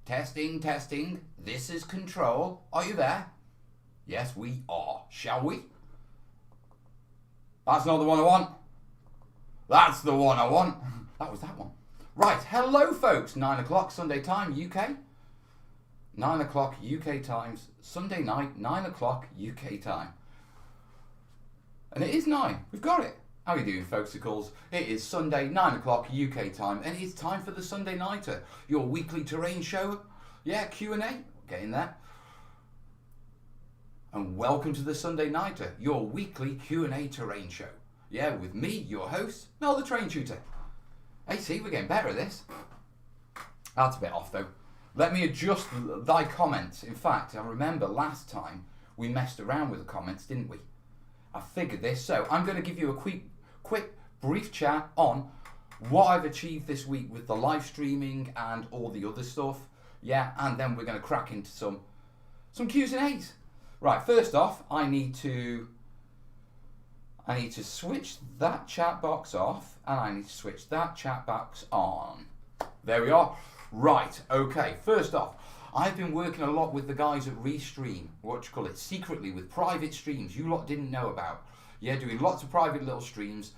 Testing, testing. This is Control. Are you there? Yes, we are. Shall we? That's not the one I want. That's the one I want. That was that one. Right. Hello, folks. 9 o'clock Sunday time, UK. 9 o'clock UK times. Sunday night, 9 o'clock UK time. And it is 9. We've got it. How are you doing, folksicles? It is Sunday, 9 o'clock UK time, and it's time for the Sunday Nighter, your weekly terrain show. Yeah, Q&A. Getting there. And welcome to the Sunday Nighter, your weekly Q&A terrain show. Yeah, with me, your host, Mel the Train Tutor. Hey, see, we're getting better at this. That's a bit off, though. Let me adjust thy comments. In fact, I remember last time we messed around with the comments, didn't we? I figured this, so I'm going to give you a quick, brief chat on what I've achieved this week with the live streaming and all the other stuff. Yeah, and then we're going to crack into some Q's and A's. Right, first off, I need to switch that chat box off, and I need to switch that chat box on. There we are. Right, okay, first off, I've been working a lot with the guys at Restream, secretly with private streams you lot didn't know about. Yeah, doing lots of private little streams,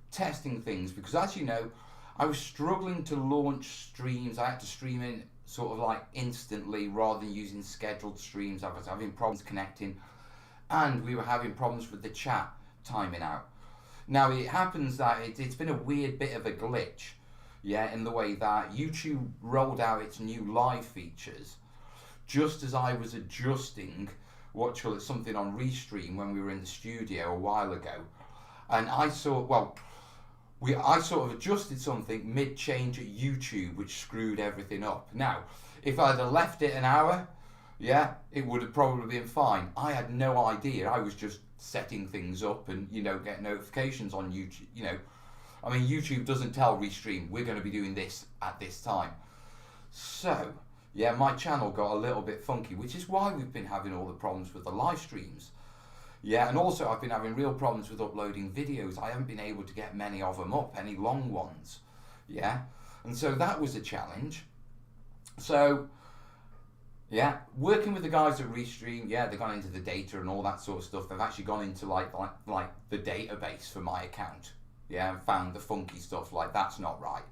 testing things, because as you know, I was struggling to launch streams. I had to stream in sort of like instantly rather than using scheduled streams. I was having problems connecting, and we were having problems with the chat timing out. Now, it happens that it's been a weird bit of a glitch. Yeah, in the way that YouTube rolled out its new live features just as I was adjusting something on Restream when we were in the studio a while ago. And I sort of adjusted something mid-change at YouTube, which screwed everything up. Now, if I'd have left it an hour, yeah, it would have probably been fine. I had no idea. I was just setting things up and, get notifications on YouTube, I mean, YouTube doesn't tell Restream, we're going to be doing this at this time. So, yeah, my channel got a little bit funky, which is why we've been having all the problems with the live streams. Yeah, and also I've been having real problems with uploading videos. I haven't been able to get many of them up, any long ones. Yeah, and so that was a challenge. So, yeah, working with the guys at Restream, yeah, they've gone into the data and all that sort of stuff. They've actually gone into like the database for my account. Yeah, and found the funky stuff, like that's not right.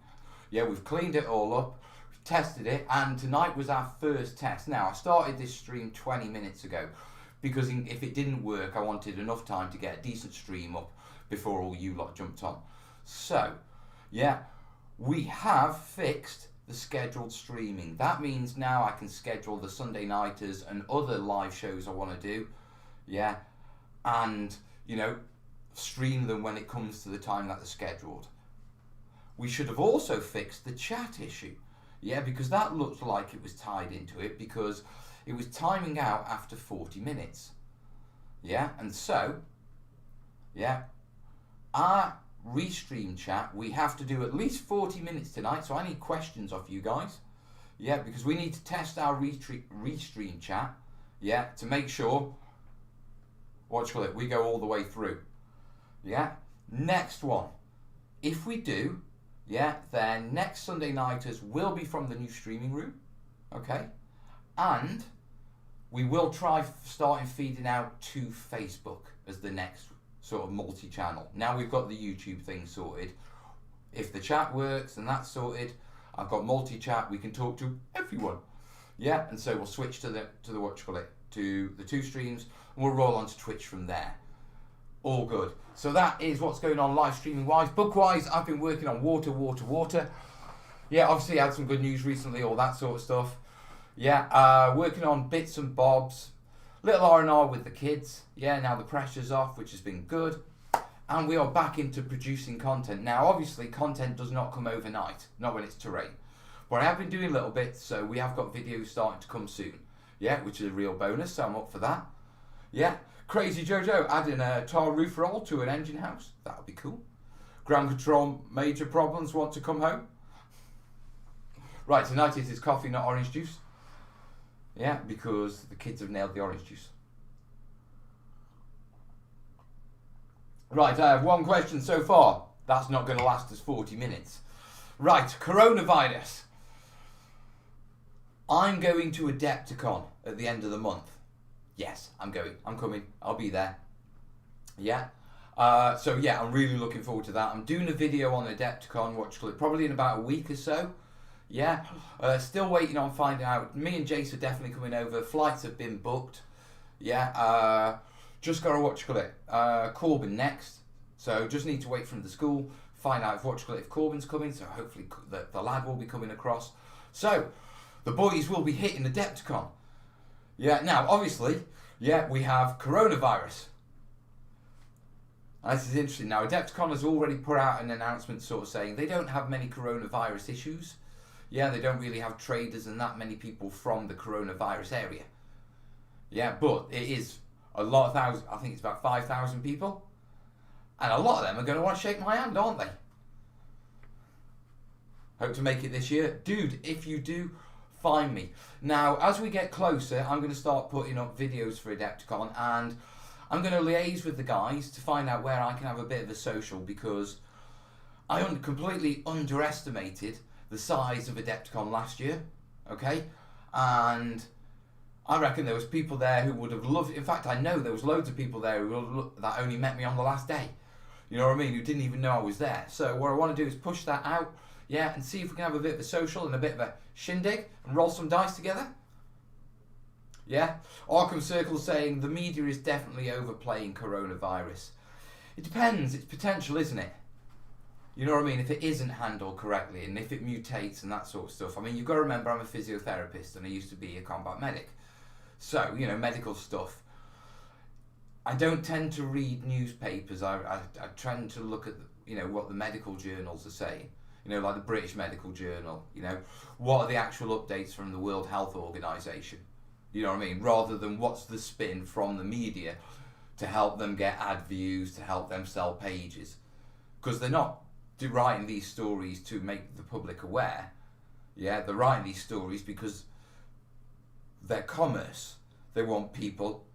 Yeah, we've cleaned it all up, we've tested it, and tonight was our first test. Now, I started this stream 20 minutes ago because if it didn't work, I wanted enough time to get a decent stream up before all you lot jumped on. So, yeah, we have fixed the scheduled streaming. That means now I can schedule the Sunday Nighters and other live shows I want to do. Yeah, and, stream them when it comes to the time that they're scheduled. We should have also fixed the chat issue. Yeah, because that looked like it was tied into it because it was timing out after 40 minutes. Yeah, and so, yeah, our Restream chat, we have to do at least 40 minutes tonight, so I need questions off you guys. Yeah, because we need to test our Restream chat, yeah, to make sure, we go all the way through. Yeah, next one. If we do, yeah, then next Sunday Nighters will be from the new streaming room, okay? And we will try starting feeding out to Facebook as the next sort of multi-channel. Now we've got the YouTube thing sorted. If the chat works and that's sorted, I've got multi-chat, we can talk to everyone. Yeah, and so we'll switch to the two streams, and we'll roll on to Twitch from there. All good. So that is what's going on live streaming wise. Book wise, I've been working on water. Yeah, obviously I had some good news recently, all that sort of stuff. Yeah, working on bits and bobs. Little R&R with the kids. Yeah, now the pressure's off, which has been good. And we are back into producing content. Now, obviously, content does not come overnight. Not when it's terrain. But I have been doing little bits, so we have got videos starting to come soon. Yeah, which is a real bonus, so I'm up for that. Yeah. Crazy Jojo adding a tar roof roll to an engine house. That would be cool. Ground control major problems, want to come home. Right, tonight it is coffee, not orange juice. Yeah, because the kids have nailed the orange juice. Right, I have one question so far. That's not going to last us 40 minutes. Right, coronavirus. I'm going to Adepticon at the end of the month. Yes, I'm going. I'm coming. I'll be there. Yeah. So yeah, I'm really looking forward to that. I'm doing a video on Adepticon, probably in about a week or so. Yeah. Still waiting on finding out. Me and Jace are definitely coming over. Flights have been booked. Yeah. Just got to Corbin next. So just need to wait from the school, find out if Corbin's coming. So hopefully the lad will be coming across. So the boys will be hitting Adepticon. Yeah. Now, obviously, yeah, we have coronavirus. This is interesting. Now, Adepticon has already put out an announcement sort of saying they don't have many coronavirus issues. Yeah, they don't really have traders and that many people from the coronavirus area. Yeah, but it is a lot of thousands. I think it's about 5,000 people. And a lot of them are going to want to shake my hand, aren't they? Hope to make it this year. Dude, if you do, find me. Now, as we get closer, I'm going to start putting up videos for Adepticon, and I'm going to liaise with the guys to find out where I can have a bit of a social, because I completely underestimated the size of Adepticon last year, okay? And I reckon there was people there who would have loved. In fact, I know there was loads of people there that only met me on the last day. You know what I mean? Who didn't even know I was there. So what I want to do is push that out, yeah, and see if we can have a bit of a social and a bit of a shindig and roll some dice together. Yeah? Arkham Circle saying the media is definitely overplaying coronavirus. It depends. It's potential, isn't it? You know what I mean? If it isn't handled correctly and if it mutates and that sort of stuff. I mean, you've got to remember I'm a physiotherapist and I used to be a combat medic. So, you know, medical stuff. I don't tend to read newspapers. I tend to look at, you know, what the medical journals are saying. You know, like the British Medical Journal. You know, what are the actual updates from the World Health Organization? You know what I mean? Rather than what's the spin from the media to help them get ad views, to help them sell pages. Because they're not writing these stories to make the public aware. Yeah, they're writing these stories because their commerce. They want people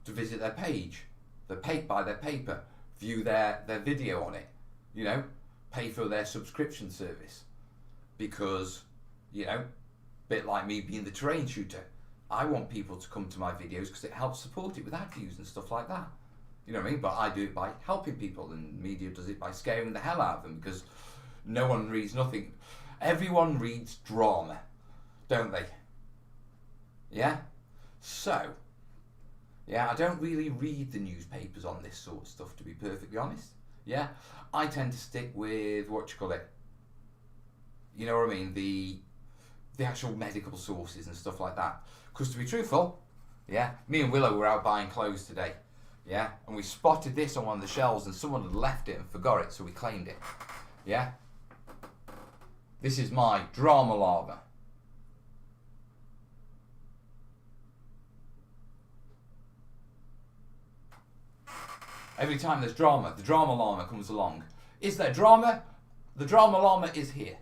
to visit their page, buy their paper, view their video on it, you know, pay for their subscription service. Because, you know, a bit like me being the terrain shooter, I want people to come to my videos because it helps support it with ad views and stuff like that. You know what I mean? But I do it by helping people, and media does it by scaring the hell out of them, because no one reads nothing. Everyone reads drama, don't they? Yeah? So, yeah, I don't really read the newspapers on this sort of stuff, to be perfectly honest. Yeah? I tend to stick with, you know what I mean? The actual medical sources and stuff like that. Because to be truthful, yeah, me and Willow were out buying clothes today. Yeah, and we spotted this on one of the shelves and someone had left it and forgot it, so we claimed it. Yeah? This is my drama llama. Every time there's drama, the drama llama comes along. Is there drama? The drama llama is here.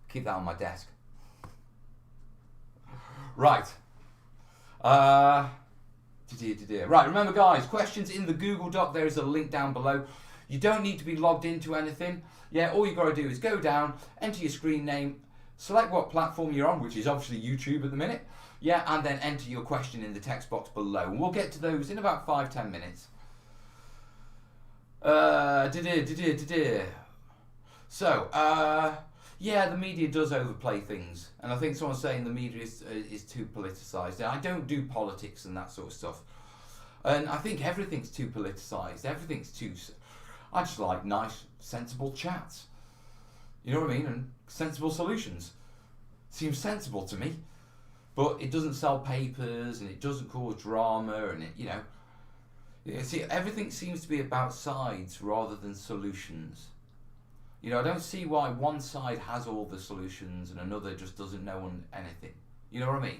Keep that on my desk. Right. Right, remember guys, questions in the Google Doc, there is a link down below. You don't need to be logged into anything. Yeah, all you got to do is go down, enter your screen name, select what platform you're on, which is obviously YouTube at the minute. Yeah, and then enter your question in the text box below. And we'll get to those in about 5-10 minutes. So, yeah, the media does overplay things, and I think someone's saying the media is too politicised. And I don't do politics and that sort of stuff, and I think everything's too politicised. Everything's too. I just like nice, sensible chats. You know what I mean? And sensible solutions. Seems sensible to me, but it doesn't sell papers, and it doesn't cause drama, and it, you know. See, everything seems to be about sides rather than solutions. You know, I don't see why one side has all the solutions and another just doesn't know anything. You know what I mean?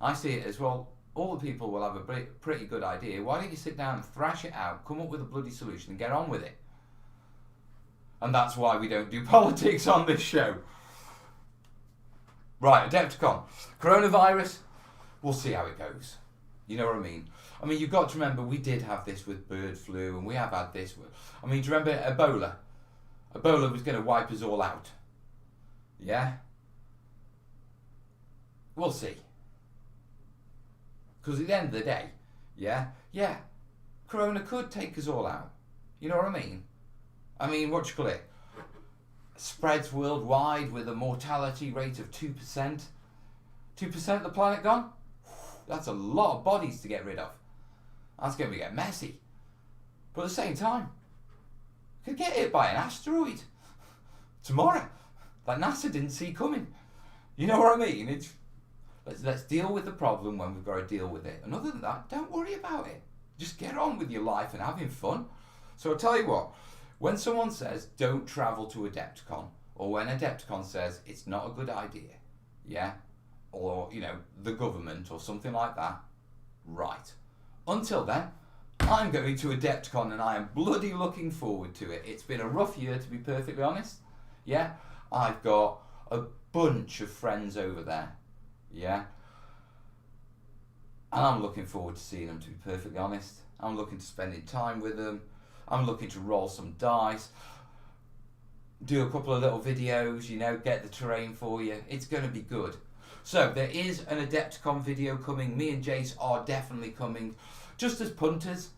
I see it as, well, all the people will have a pretty good idea. Why don't you sit down and thrash it out, come up with a bloody solution and get on with it? And that's why we don't do politics on this show. Right, Adepticon. Coronavirus, we'll see how it goes. You know what I mean? I mean, you've got to remember, we did have this with bird flu, and we have had this with... I mean, do you remember Ebola? Ebola was going to wipe us all out. Yeah? we'll see. Because at the end of the day, yeah, Corona could take us all out. You know what I mean? I mean, what you call it? Spreads worldwide with a mortality rate of 2%. 2% of the planet gone? That's a lot of bodies to get rid of. That's going to get messy. But at the same time, could get hit by an asteroid tomorrow that NASA didn't see coming. You know what I mean? Let's deal with the problem when we've got to deal with it. And other than that, don't worry about it. Just get on with your life and having fun. So I'll tell you what, when someone says don't travel to Adepticon, or when Adepticon says it's not a good idea, yeah, or, you know, the government or something like that, right. Until then, I'm going to Adepticon and I am bloody looking forward to it. It's been a rough year, to be perfectly honest. Yeah, I've got a bunch of friends over there. Yeah. And I'm looking forward to seeing them, to be perfectly honest. I'm looking to spending time with them. I'm looking to roll some dice, do a couple of little videos, you know, get the terrain for you. It's going to be good. So there is an Adepticon video coming. Me and Jace are definitely coming, just as punters.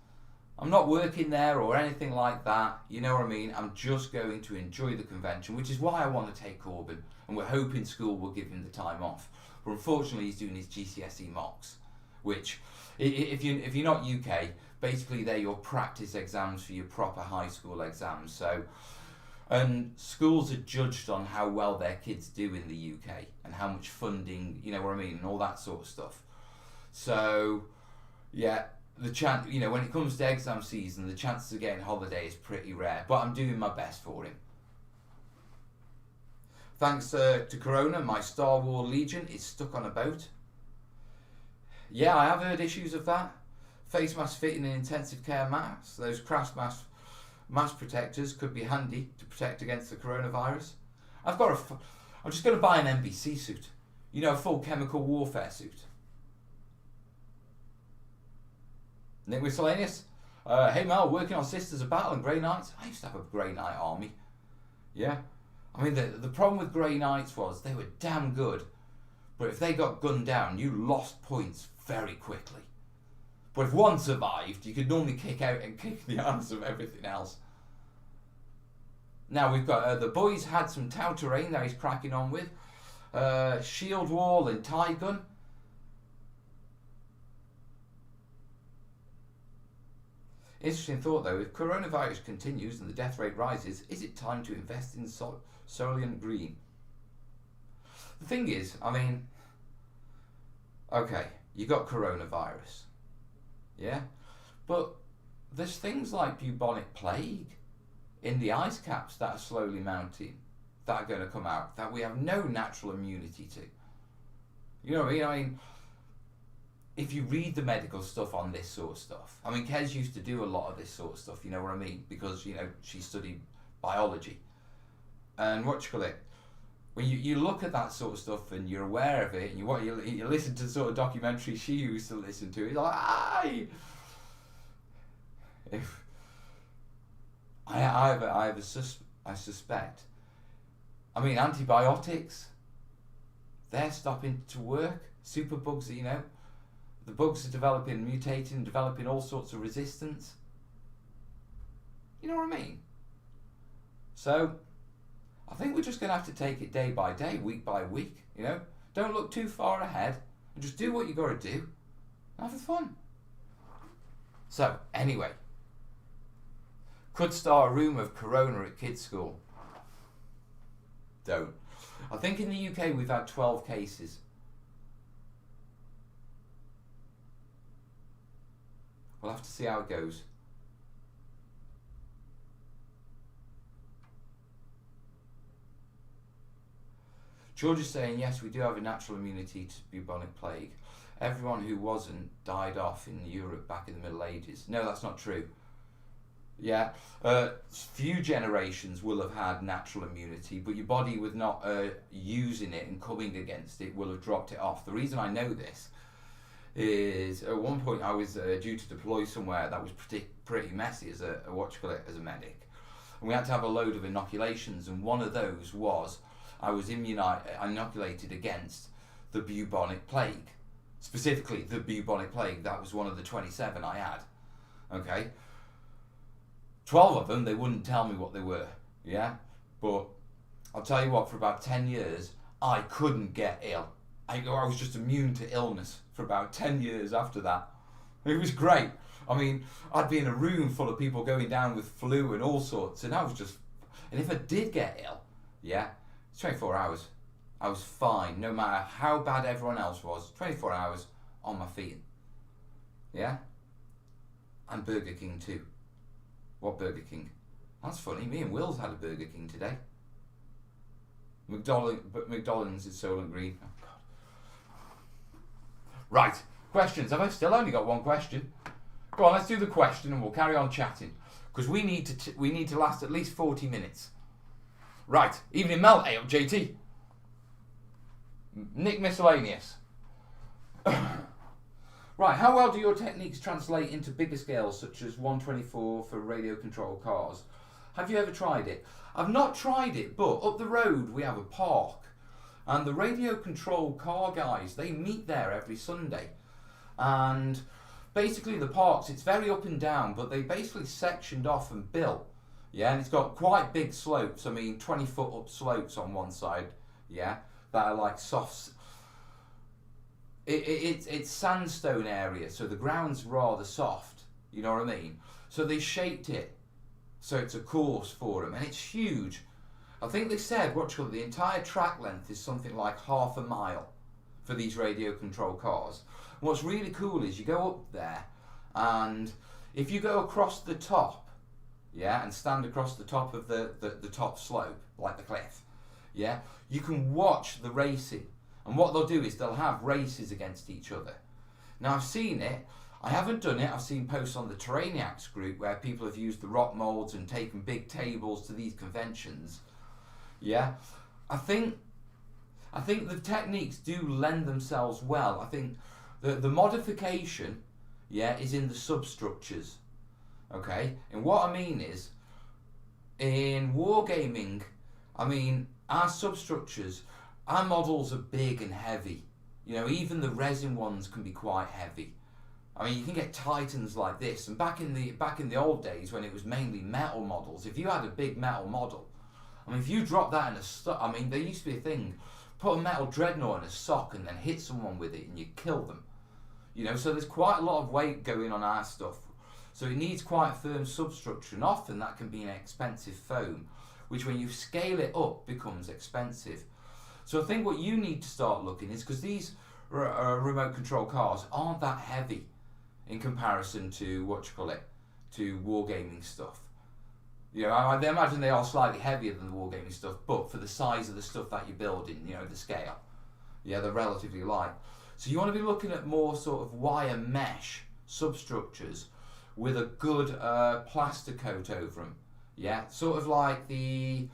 I'm not working there or anything like that. You know what I mean? I'm just going to enjoy the convention, which is why I want to take Corbin. And we're hoping school will give him the time off. But unfortunately, he's doing his GCSE mocks, which, if you're not UK, basically they're your practice exams for your proper high school exams. So, and schools are judged on how well their kids do in the UK and how much funding, you know what I mean, and all that sort of stuff. So, yeah, the chance, you know, when it comes to exam season, the chances of getting holiday is pretty rare. But I'm doing my best for him. Thanks to Corona, my Star Wars Legion is stuck on a boat. Yeah, I have heard issues of that. Face mask fitting in intensive care masks. Those crash mask protectors could be handy to protect against the coronavirus. I'm just going to buy an NBC suit. You know, a full chemical warfare suit. Nick Miscellaneous. Hey Mel, working on Sisters of Battle and Grey Knights. I used to have a Grey Knight army. Yeah. I mean, the problem with Grey Knights was they were damn good. But if they got gunned down, you lost points very quickly. But if one survived, you could normally kick out and kick the ass of everything else. Now we've got, the boys had some Tau terrain that he's cracking on with. Shield wall and tie gun. Interesting thought though, if coronavirus continues and the death rate rises, is it time to invest in Soliant Green? The thing is, I mean, okay, you got coronavirus, yeah, but there's things like bubonic plague in the ice caps that are slowly mounting, that are going to come out, that we have no natural immunity to. You know what I mean? I mean, if you read the medical stuff on this sort of stuff, I mean, Kez used to do a lot of this sort of stuff, you know what I mean? Because, you know, she studied biology. And what you call it, when you look at that sort of stuff and you're aware of it, and you listen to the sort of documentaries she used to listen to, it's like, aye! If I suspect, I mean, antibiotics, they're stopping to work. Superbugs, you know, the bugs are developing, mutating, developing all sorts of resistance. You know what I mean? So, I think we're just going to have to take it day by day, week by week, you know? Don't look too far ahead, and just do what you got to do, and have fun. So, anyway, could start a rumour of corona at kids' school. Don't. I think in the UK we've had 12 cases. We'll have to see how it goes. George is saying, yes, we do have a natural immunity to bubonic plague. Everyone who wasn't died off in Europe back in the Middle Ages. No, that's not true. Yeah, few generations will have had natural immunity, but your body with not using it and coming against it will have dropped it off. The reason I know this is at one point I was due to deploy somewhere that was pretty messy as a medic, and we had to have a load of inoculations, and one of those was I was inoculated against the bubonic plague. Specifically, the bubonic plague. That was one of the 27 I had. Okay? 12 of them, they wouldn't tell me what they were. Yeah? But I'll tell you what, for about 10 years, I couldn't get ill. I was just immune to illness for about 10 years after that. It was great. I mean, I'd be in a room full of people going down with flu and all sorts, and I was just... And if I did get ill, yeah, 24 hours. I was fine, no matter how bad everyone else was. 24 hours on my feet. Yeah? And Burger King too. What Burger King? That's funny, me and Will's had a Burger King today. McDonald's is Solent Green. Oh, God. Right, questions. Have I still only got one question? Go on, let's do the question and we'll carry on chatting. Because we need to last at least 40 minutes. Right, evening melt, ale, JT. Nick Miscellaneous. Right, how well do your techniques translate into bigger scales such as 124 for radio control cars? Have you ever tried it? I've not tried it, but up the road we have a park and the radio control car guys, they meet there every Sunday. And basically the parks, it's very up and down, but they basically sectioned off and built. Yeah, and it's got quite big slopes. I mean, 20-foot up slopes on one side. Yeah, that are like soft. It's sandstone area, so the ground's rather soft. You know what I mean? So they shaped it so it's a course for them, and it's huge. I think they said the entire track length is something like half a mile for these radio control cars. What's really cool is you go up there, and if you go across the top, yeah, and stand across the top of the top slope, like the cliff, yeah, you can watch the racing. And what they'll do is they'll have races against each other. Now I've seen it, I haven't done it, I've seen posts on the terrainiacs group where people have used the rock moulds and taken big tables to these conventions. Yeah, I think the techniques do lend themselves well. I think the modification, yeah, is in the substructures. Okay, and what I mean is, in wargaming, I mean, our substructures, our models are big and heavy. You know, even the resin ones can be quite heavy. I mean, you can get Titans like this, and back in the old days when it was mainly metal models, if you had a big metal model, I mean, if you drop that in a sock, I mean, there used to be a thing, put a metal dreadnought in a sock and then hit someone with it and you kill them. You know, so there's quite a lot of weight going on our stuff. So it needs quite firm substructure, and often that can be an expensive foam, which when you scale it up becomes expensive. So I think what you need to start looking is, because these remote control cars aren't that heavy in comparison to to wargaming stuff. You know, I imagine they are slightly heavier than the wargaming stuff, but for the size of the stuff that you're building, you know, the scale, yeah, they're relatively light. So you want to be looking at more sort of wire mesh substructures with a good plaster coat over them. Yeah, sort of like the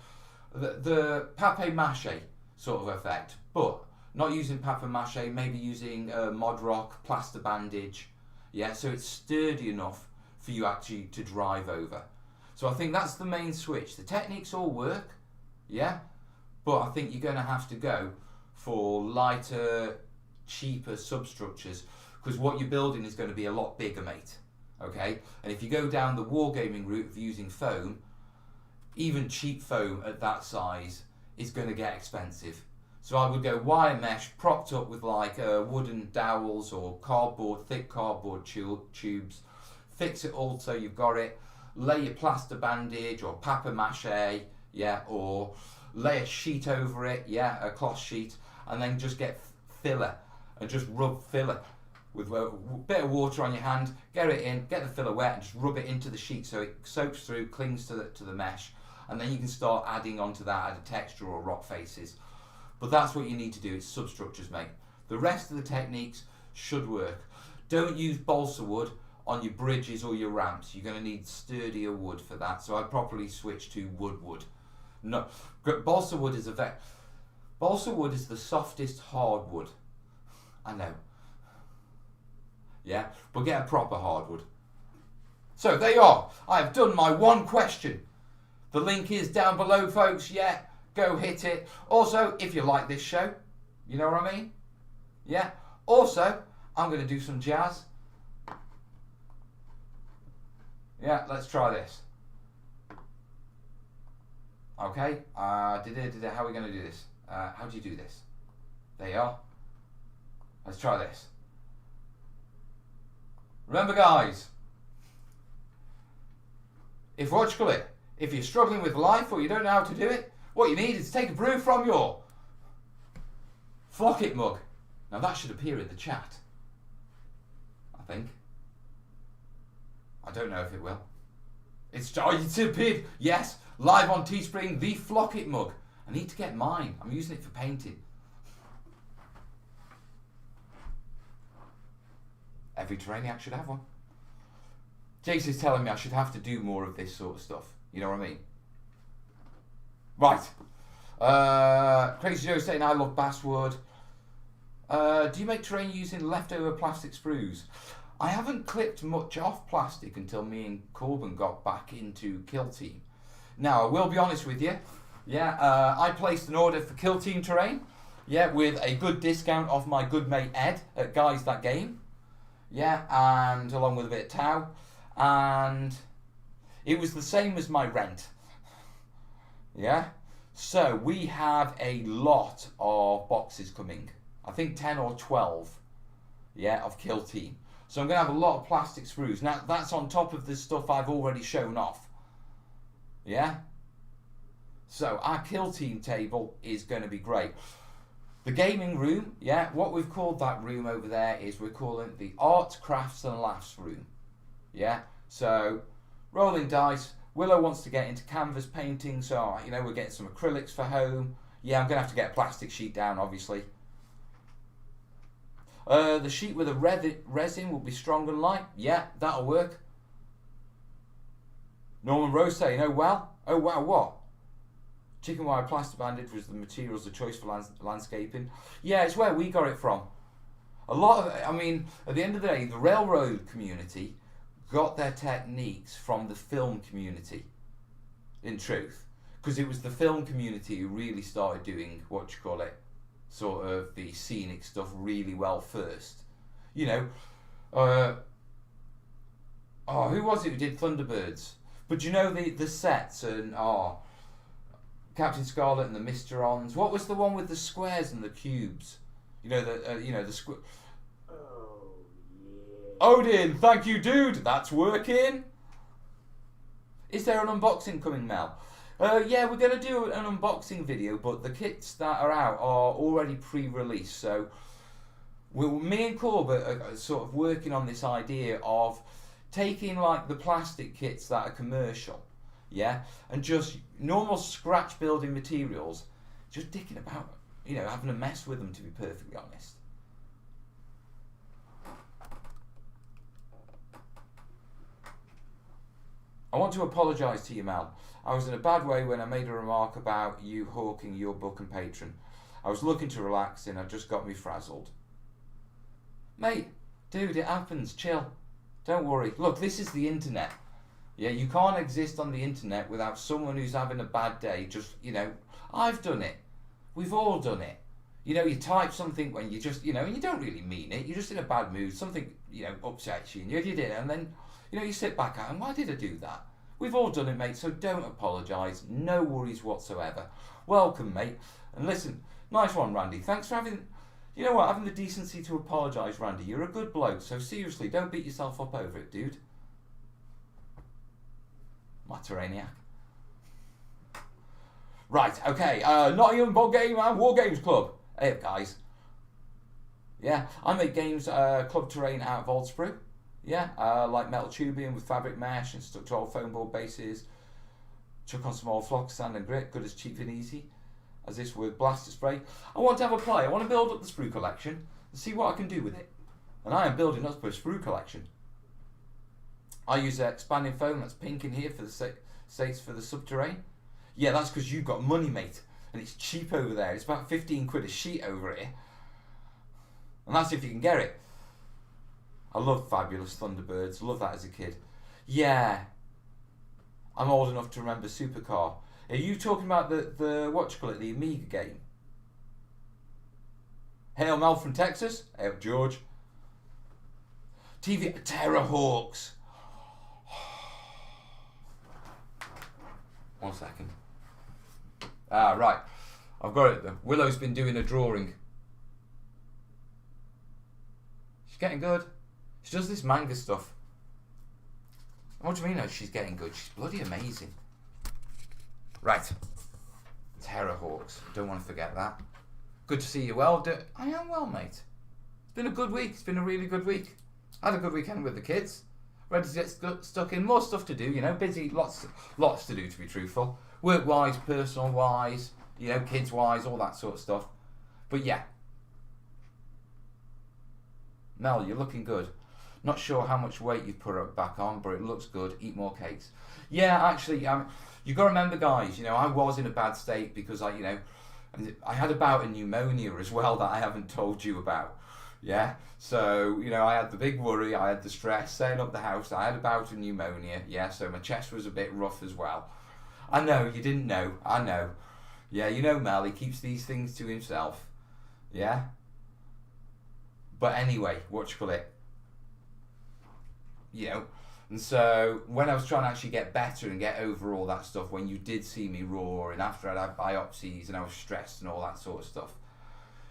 papier-mâché sort of effect, but not using papier-mâché, maybe using mod rock, plaster bandage. Yeah, so it's sturdy enough for you actually to drive over. So I think that's the main switch. The techniques all work, yeah, but I think you're going to have to go for lighter, cheaper substructures, because what you're building is going to be a lot bigger, mate. Okay, and if you go down the wargaming route of using foam, even cheap foam at that size is going to get expensive. So I would go wire mesh propped up with like wooden dowels or cardboard, thick cardboard tubes. Fix it all so you've got it. Lay your plaster bandage or papier-mâché, yeah, or lay a sheet over it, yeah, a cloth sheet, and then just get filler and just rub filler with a bit of water on your hand, get it in, get the filler wet, and just rub it into the sheet so it soaks through, clings to the mesh, and then you can start adding onto that either texture or rock faces. But that's what you need to do, it's substructures, mate. The rest of the techniques should work. Don't use balsa wood on your bridges or your ramps. You're going to need sturdier wood for that, so I'd probably switch to wood. No, balsa wood is the softest hardwood. I know. Yeah, but get a proper hardwood. So there you are. I've done my one question. The link is down below, folks. Yeah, go hit it. Also, if you like this show, you know what I mean? Yeah. Also, I'm going to do some jazz. Yeah, let's try this. Okay. How are we going to do this? How do you do this? There you are. Let's try this. Remember, guys, if you're struggling with life or you don't know how to do it, what you need is to take a brew from your Flocket mug. Now that should appear in the chat, I think. I don't know if it will. It's appeared, yes, live on Teespring, the Flocket mug. I need to get mine. I'm using it for painting. Every terrainiac should have one. Jace is telling me I should have to do more of this sort of stuff. You know what I mean? Right. Crazy Joe saying I love basswood. Do you make terrain using leftover plastic sprues? I haven't clipped much off plastic until me and Corbin got back into Kill Team. Now, I will be honest with you. Yeah, I placed an order for Kill Team terrain. Yeah, with a good discount off my good mate Ed at Guys That Game. Yeah, and along with a bit of Tau. And it was the same as my rent. Yeah, so we have a lot of boxes coming. I think 10 or 12, yeah, of Kill Team. So I'm going to have a lot of plastic sprues. Now, that's on top of the stuff I've already shown off. Yeah? So our Kill Team table is going to be great. The gaming room, yeah, what we've called that room over there is we're calling it the Arts, Crafts and Laughs room. Yeah? So, rolling dice. Willow wants to get into canvas painting, so, you know, we're getting some acrylics for home. Yeah, I'm going to have to get a plastic sheet down, obviously. The sheet with a resin will be strong and light. Yeah, that'll work. Norman Rose saying, oh wow, what? Chicken wire plastic bandage was the materials of choice for landscaping. Yeah, it's where we got it from. A lot of, I mean, at the end of the day, the railroad community got their techniques from the film community, in truth. Because it was the film community who really started doing, sort of the scenic stuff really well first. You know, who was it who did Thunderbirds? But you know the sets and Captain Scarlet and the Mysterons. What was the one with the squares and the cubes? You know the square. Oh yeah. Odin, thank you, dude. That's working. Is there an unboxing coming, Mel? Yeah, we're going to do an unboxing video, but the kits that are out are already pre-released. So me and Corbett are sort of working on this idea of taking like the plastic kits that are commercial, yeah, and just normal scratch building materials, just dicking about, you know, having a mess with them, to be perfectly honest. I want to apologise to you, Mel. I was in a bad way when I made a remark about you hawking your book and patron. I was looking to relax and I just got me frazzled. Mate, dude, it happens. Chill. Don't worry. Look, this is the internet. Yeah, you can't exist on the internet without someone who's having a bad day. Just, you know, I've done it. We've all done it. You know, you type something when you just, you know, and you don't really mean it. You're just in a bad mood. Something, you know, upsets you and you did it. And then, you know, you sit back out and why did I do that? We've all done it, mate, so don't apologise. No worries whatsoever. Welcome, mate. And listen, nice one, Randy. Thanks for having, you know what, having the decency to apologise, Randy. You're a good bloke, so seriously, don't beat yourself up over it, dude. My terrainiac. Right, okay. Nottingham Board Game and War Games Club. Hey, guys. Yeah, I make games, club terrain out of old sprue. Yeah, like metal tubing with fabric mesh and stuck to old foam board bases. Chuck on some old flock, sand and grit, good as cheap and easy. As this with blaster spray. I want to have a play. I want to build up the sprue collection and see what I can do with it. And I am building up a sprue collection. I use expanding foam, that's pink in here for the states for the subterranean. Yeah, that's because you've got money, mate. And it's cheap over there. It's about 15 quid a sheet over here. And that's if you can get it. I love Fabulous Thunderbirds. Love that as a kid. Yeah. I'm old enough to remember Supercar. Are you talking about the the Amiga game? Hail Mel from Texas. Hail George. TV Terrahawks. 1 second. Right. I've got it. Willow's been doing a drawing. She's getting good. She does this manga stuff. What do you mean she's getting good? She's bloody amazing. Right. Terrahawks. Don't want to forget that. Good to see you well. I am well, mate. It's been a good week. It's been a really good week. I had a good weekend with the kids. Ready to get stuck in. More stuff to do, you know. Busy. Lots to do, to be truthful. Work-wise, personal-wise, you know, kids-wise, all that sort of stuff. But yeah. Mel, you're looking good. Not sure how much weight you've put back on, but it looks good. Eat more cakes. Yeah, actually, you got to remember, guys, you know, I was in a bad state because I had a bout of pneumonia as well that I haven't told you about. Yeah, so, you know, I had the big worry, I had the stress, setting up the house, I had a bout of pneumonia, yeah, so my chest was a bit rough as well. I know, you didn't know, I know. Yeah, you know Mel, he keeps these things to himself. Yeah? But anyway, what you call it? You know, and so when I was trying to actually get better and get over all that stuff, when you did see me raw and after I'd had biopsies and I was stressed and all that sort of stuff,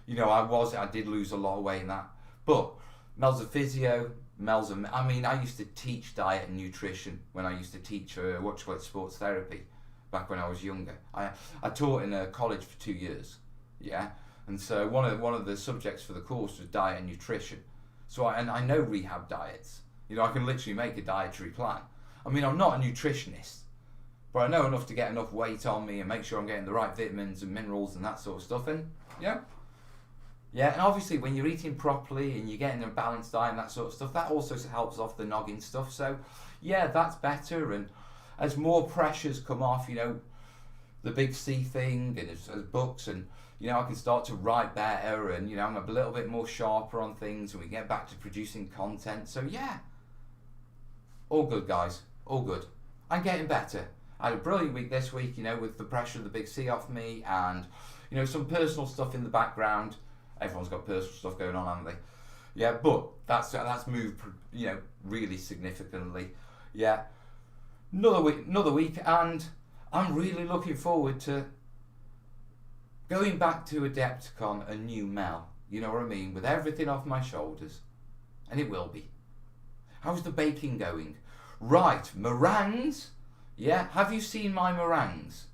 you know, I did lose a lot of weight in that. But Mel's a physio, I mean, I used to teach diet and nutrition when I used to teach sports therapy back when I was younger. I taught in a college for 2 years, yeah, and so one of the subjects for the course was diet and nutrition. So I know rehab diets. You know, I can literally make a dietary plan. I mean, I'm not a nutritionist, but I know enough to get enough weight on me and make sure I'm getting the right vitamins and minerals and that sort of stuff. And yeah, and obviously when you're eating properly and you're getting a balanced diet and that sort of stuff, that also helps off the noggin stuff. So yeah, that's better. And as more pressures come off, you know, the big C thing and as books, and you know, I can start to write better, and you know, I'm a little bit more sharper on things, and we get back to producing content. So yeah, all good, guys, all good. I'm getting better. I had a brilliant week this week, you know, with the pressure of the big C off me, and you know, some personal stuff in the background. Everyone's got personal stuff going on, haven't they? Yeah, but that's moved, you know, really significantly. Yeah, another week, and I'm really looking forward to going back to Adepticon, a new Mel. You know what I mean? With everything off my shoulders, and it will be. How's the baking going? Right, meringues. Yeah, have you seen my meringues?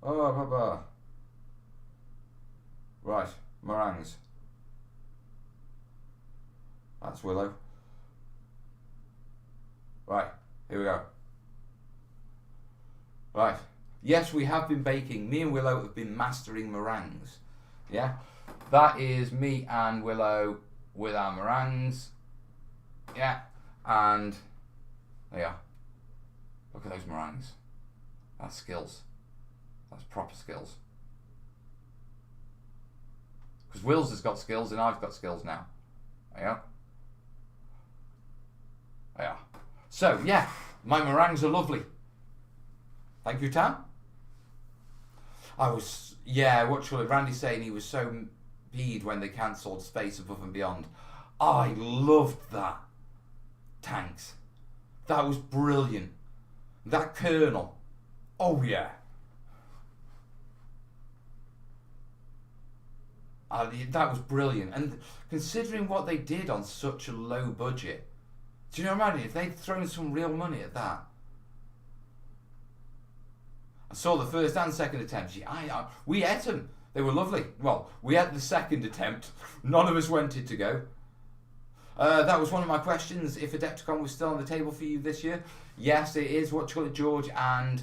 Oh, Baba. Right, meringues. That's Willow. Right, here we go. Right. Yes, we have been baking. Me and Willow have been mastering meringues. Yeah? That is me and Willow with our meringues. Yeah. And there you are. Look at those meringues. That's skills. That's proper skills. Because Will's has got skills and I've got skills now. There you are. There you are. So, yeah, my meringues are lovely. Thank you, Tam. Randy's saying he was so peed when they cancelled Space Above and Beyond. I loved that. Tanks. That was brilliant. That Colonel. Oh, yeah. That was brilliant. And considering what they did on such a low budget, do you know what I mean? If they'd thrown some real money at that. I saw the first and second attempts. We ate them. They were lovely. Well, we ate the second attempt. None of us wanted to go. That was one of my questions. If Adepticon was still on the table for you this year. Yes, it is. What you call it, George. And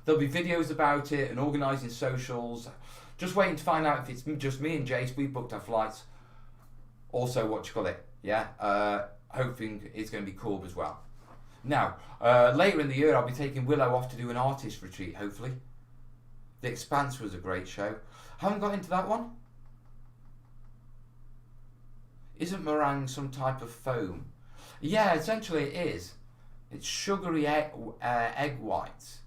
there'll be videos about it and organising socials. Just waiting to find out if it's just me and Jace. We booked our flights. Also, what you call it. Yeah. Hoping it's going to be Corb as well. Now, later in the year, I'll be taking Willow off to do an artist retreat, hopefully. The Expanse was a great show. Haven't got into that one. Isn't meringue some type of foam? Yeah, essentially it is. It's sugary egg whites.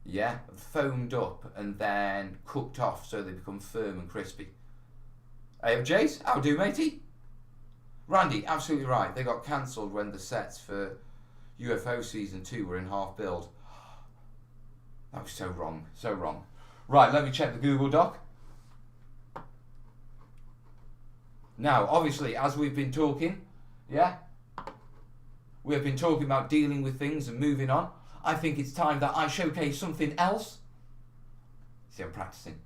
Yeah, foamed up and then cooked off so they become firm and crispy. Hey, Jace, how do, matey? Randy, absolutely right. They got cancelled when the sets for UFO Season 2 were in half build. That was so wrong, so wrong. Right, let me check the Google Doc. Now, obviously, as we've been talking, yeah, we've been talking about dealing with things and moving on. I think it's time that I showcase something else. See, I'm practicing.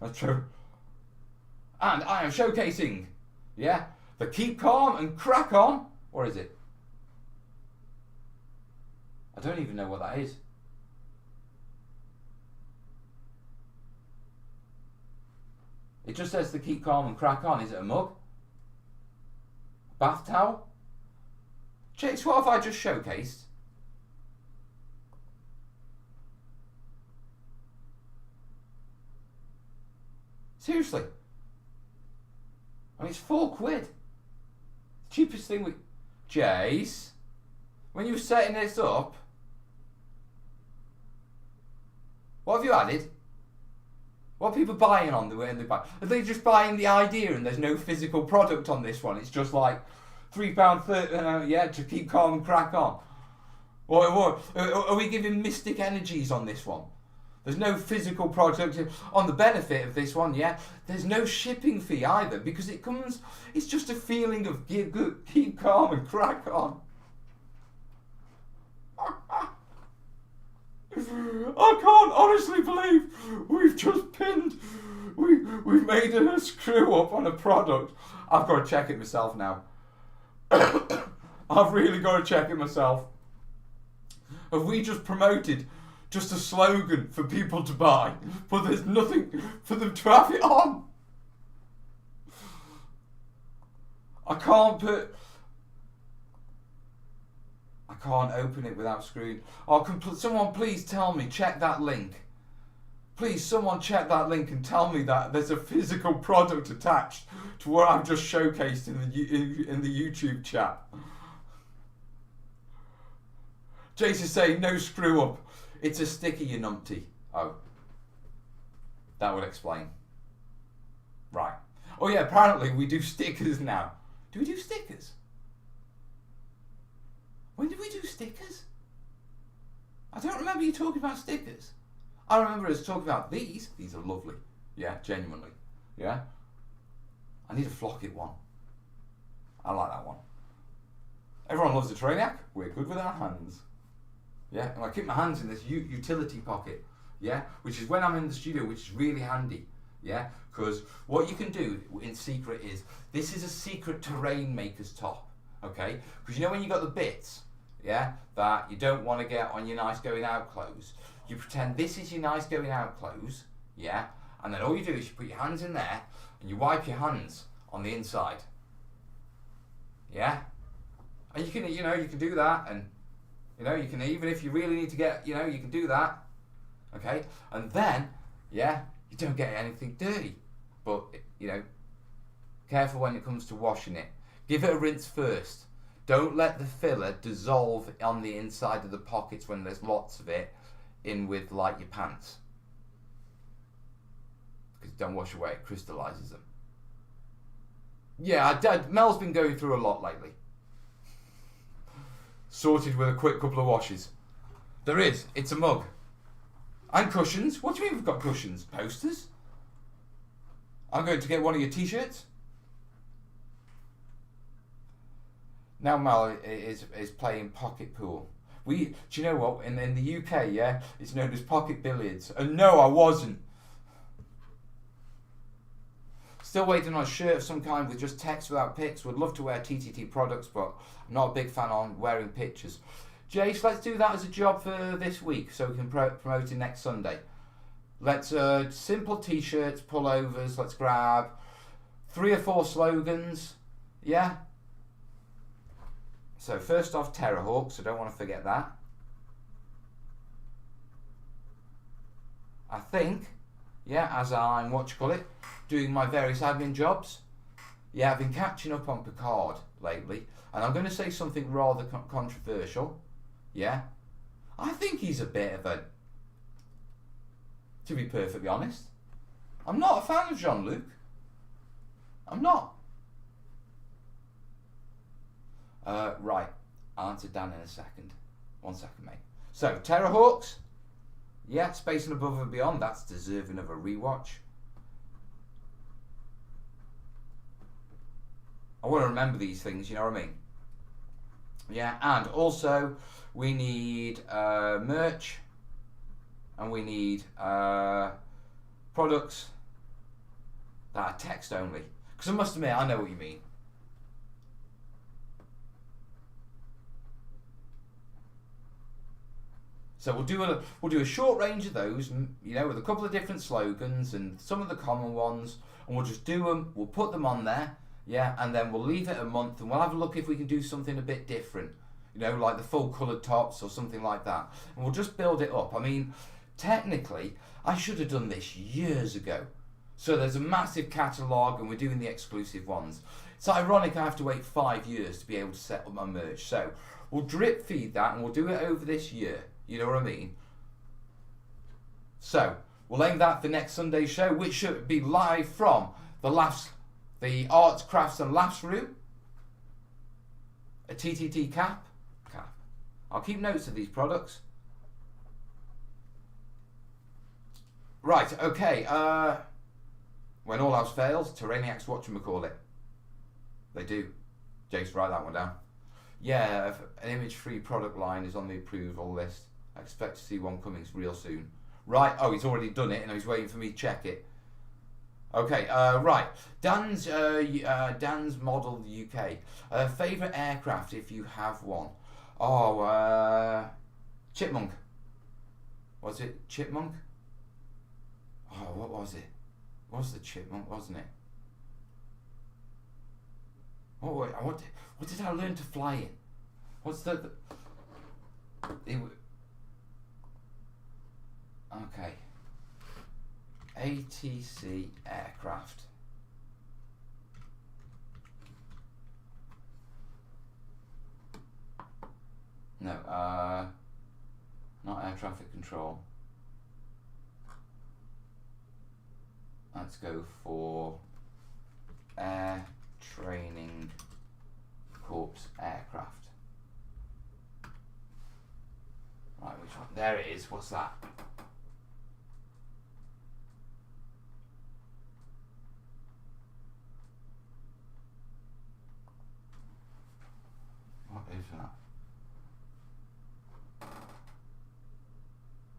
That's true. And I am showcasing, yeah, the keep calm and crack on. Or is it? I don't even know what that is. It just says to keep calm and crack on. Is it a mug? Bath towel? Chase, what have I just showcased? Seriously. I mean, it's £4. Cheapest thing we... Jace, when you were setting this up, what have you added? What are people buying on the way they buy? Are they just buying the idea and there's no physical product on this one? It's just like £3.30, yeah, to keep calm and crack on. Or are we giving mystic energies on this one? There's no physical product on the benefit of this one, yeah. There's no shipping fee either because it comes, it's just a feeling of keep calm and crack on. I can't honestly believe we've just pinned, we've made a screw up on a product. I've got to check it myself now. I've really got to check it myself. Have we just promoted just a slogan for people to buy, but there's nothing for them to have it on? I can't open it without screwing. Oh, someone please tell me, check that link. Please, someone check that link and tell me that there's a physical product attached to what I've just showcased in the YouTube chat. Jason is saying, no screw up. It's a sticker, you numpty. Oh. That would explain. Right. Oh yeah, apparently we do stickers now. Do we do stickers? When did we do stickers? I don't remember you talking about stickers. I remember us talking about these. These are lovely. Yeah, genuinely. Yeah. I need a Flockit one. I like that one. Everyone loves a terrainiac. We're good with our hands. Yeah, and I keep my hands in this utility pocket. Yeah, which is when I'm in the studio, which is really handy. Yeah, because what you can do in secret is, this is a secret terrain maker's top. Okay, because you know when you got the bits, yeah, that you don't want to get on your nice going out clothes, you pretend this is your nice going out clothes, yeah, and then all you do is you put your hands in there and you wipe your hands on the inside. Yeah, and you can, you know, you can do that, and you know, you can, even if you really need to get, you know, you can do that. Okay, and then, yeah, you don't get anything dirty, but you know, careful when it comes to washing it. Give it a rinse first. Don't let the filler dissolve on the inside of the pockets when there's lots of it in with like your pants. Because don't wash away, it crystallizes them. Yeah, Mel's been going through a lot lately. Sorted with a quick couple of washes. There is, it's a mug. And cushions. What do you mean we've got cushions? Posters? I'm going to get one of your t-shirts. Now Mal is playing pocket pool. Do you know what? In the UK, yeah, it's known as pocket billiards. And no, I wasn't. Still waiting on a shirt of some kind with just text without pics. Would love to wear TTT products, but I'm not a big fan on wearing pictures. Jace, let's do that as a job for this week so we can promote it next Sunday. Let's simple t-shirts, pullovers. Let's grab 3 or 4 slogans. Yeah. So first off, Terrahawks, I don't want to forget that. I think, yeah, as I'm, doing my various admin jobs, Yeah, I've been catching up on Picard lately, and I'm going to say something rather controversial. Yeah, I think he's a bit of a, to be perfectly honest, I'm not a fan of Jean-Luc. I'm not. Right, I'll answer Dan in a second. 1 second, mate. So, Terrahawks. Yeah, Space and Above and Beyond, that's deserving of a rewatch. I want to remember these things, you know what I mean? Yeah, and also we need merch, and we need products that are text only. Because I must admit, I know what you mean. So we'll do a short range of those, you know, with a couple of different slogans and some of the common ones, and we'll just do them. We'll put them on there, yeah, and then we'll leave it a month, and we'll have a look if we can do something a bit different, you know, like the full coloured tops or something like that, and we'll just build it up. I mean, technically, I should have done this years ago. So there's a massive catalogue, and we're doing the exclusive ones. It's ironic I have to wait 5 years to be able to set up my merch. So we'll drip feed that, and we'll do it over this year. You know what I mean? So we'll aim that for next Sunday's show, which should be live from the Arts, Crafts and Laughs room, a TTT cap. I'll keep notes of these products. Right, okay. When all else fails, terrainiacs whatchamacallit. They do. Jake's write that one down. Yeah, an image-free product line is on the approval list. I expect to see one coming real soon. Right, oh, he's already done it and he's waiting for me to check it. Okay, right. Dan's Model UK. Favourite aircraft if you have one? Oh, Chipmunk. Was it Chipmunk? Oh, what was it? What was the Chipmunk, wasn't it? Oh, wait, what did I learn to fly in? What's the okay. ATC aircraft. No, not air traffic control. Let's go for Air Training Corps aircraft. Right, which one? There it is. What's that? What is that?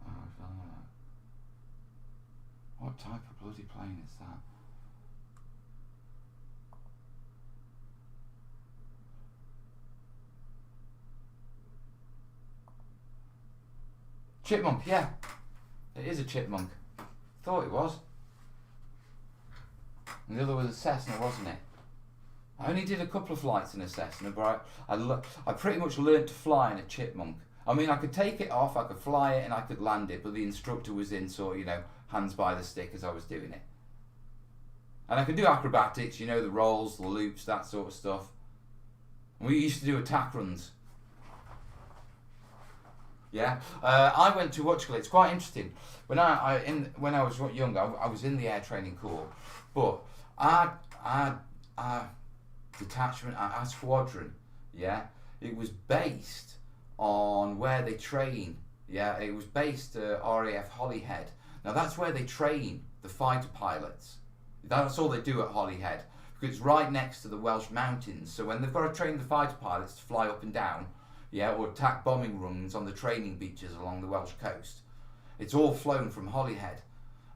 Oh, I don't know. What type of bloody plane is that? Chipmunk, yeah. It is a Chipmunk. Thought it was. And the other was a Cessna, wasn't it? I only did a couple of flights in a Cessna, but I pretty much learned to fly in a Chipmunk. I mean, I could take it off, I could fly it, and I could land it, but the instructor was in sort of, you know, hands by the stick as I was doing it. And I could do acrobatics, you know, the rolls, the loops, that sort of stuff. And we used to do attack runs. Yeah, I went to Watchcliffe. It's quite interesting. When I was young, I was in the air training corps, but our detachment, our squadron, yeah, it was based on where they train. Yeah, it was based RAF Holyhead. Now that's where they train the fighter pilots. That's all they do at Holyhead, because it's right next to the Welsh mountains. So when they've got to train the fighter pilots to fly up and down, yeah, or attack bombing runs on the training beaches along the Welsh coast, it's all flown from Holyhead.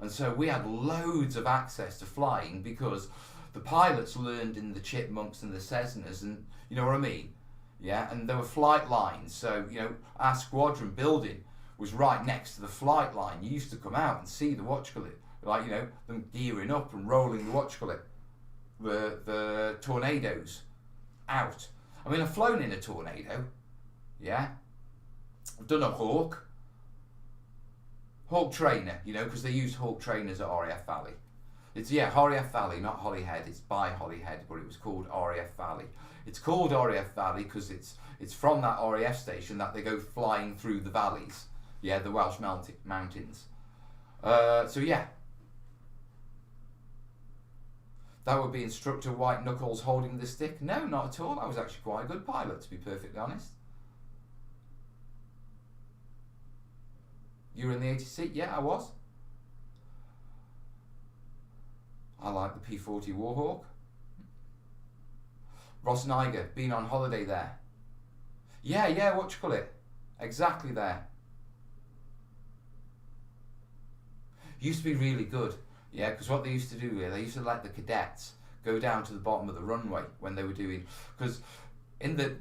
And so we had loads of access to flying because the pilots learned in the Chipmunks and the Cessnas, and you know what I mean? Yeah, and there were flight lines. So, you know, our squadron building was right next to the flight line. You used to come out and see the Watchcliffe, like, you know, them gearing up and rolling the Watchcliffe, the tornadoes out. I mean, I've flown in a tornado. Yeah, I've done a Hawk trainer, you know, because they used Hawk trainers at RAF Valley. It's, yeah, RAF Valley, not Holyhead. It's by Holyhead, but it was called RAF Valley. It's called RAF Valley because it's from that RAF station that they go flying through the valleys. Yeah, the Welsh mountains. So yeah. That would be Instructor White Knuckles holding the stick. No, not at all. I was actually quite a good pilot, to be perfectly honest. You were in the 80 seat? Yeah, I was. I like the P-40 Warhawk. Ross Niger, been on holiday there. Yeah, what you call it? Exactly there. Used to be really good. Yeah, because what they used to do, they used to let the cadets go down to the bottom of the runway when they were doing, because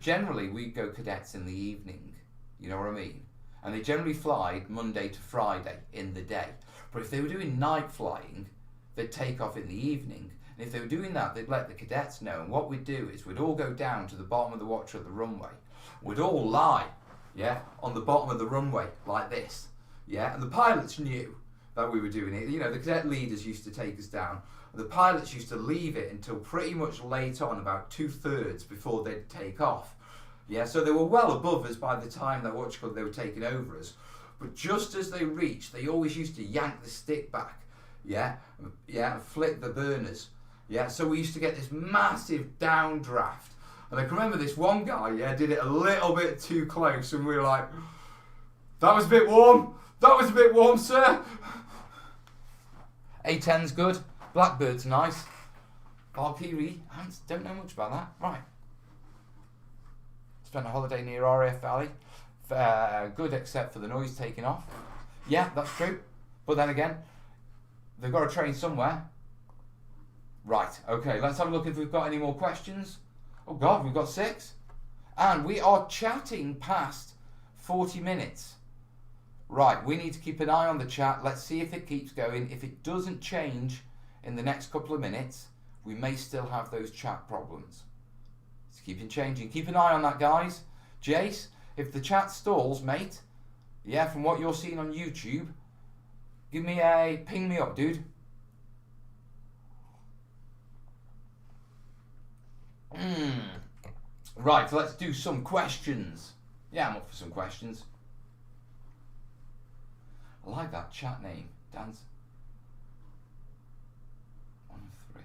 generally we go cadets in the evening, you know what I mean? And they generally fly Monday to Friday in the day. But if they were doing night flying, they'd take off in the evening. And if they were doing that, they'd let the cadets know. And what we'd do is we'd all go down to the bottom of the watch of the runway. We'd all lie, yeah, on the bottom of the runway like this, yeah. And the pilots knew that we were doing it. You know, the cadet leaders used to take us down. The pilots used to leave it until pretty much late on, about 2/3 before they'd take off. Yeah, so they were well above us by the time that they were taking over us. But just as they reached, they always used to yank the stick back, yeah, and flick the burners. Yeah, so we used to get this massive downdraft. And I can remember this one guy, yeah, did it a little bit too close, and we were like, that was a bit warm. That was a bit warm, sir. A10's good. Blackbird's nice. Valkyrie, I don't know much about that. Right. Spent a holiday near RAF Valley. Good except for the noise taking off. Yeah, that's true. But then again, they've got to train somewhere. Right, okay, let's have a look if we've got any more questions. Oh God, we've got 6. And we are chatting past 40 minutes. Right, we need to keep an eye on the chat. Let's see if it keeps going. If it doesn't change in the next couple of minutes, we may still have those chat problems. It's keeping changing. Keep an eye on that, guys. Jace, if the chat stalls, mate, yeah, from what you're seeing on YouTube, ping me up, dude. Right, so let's do some questions. Yeah, I'm up for some questions. I like that chat name, Dan's 1 of 3.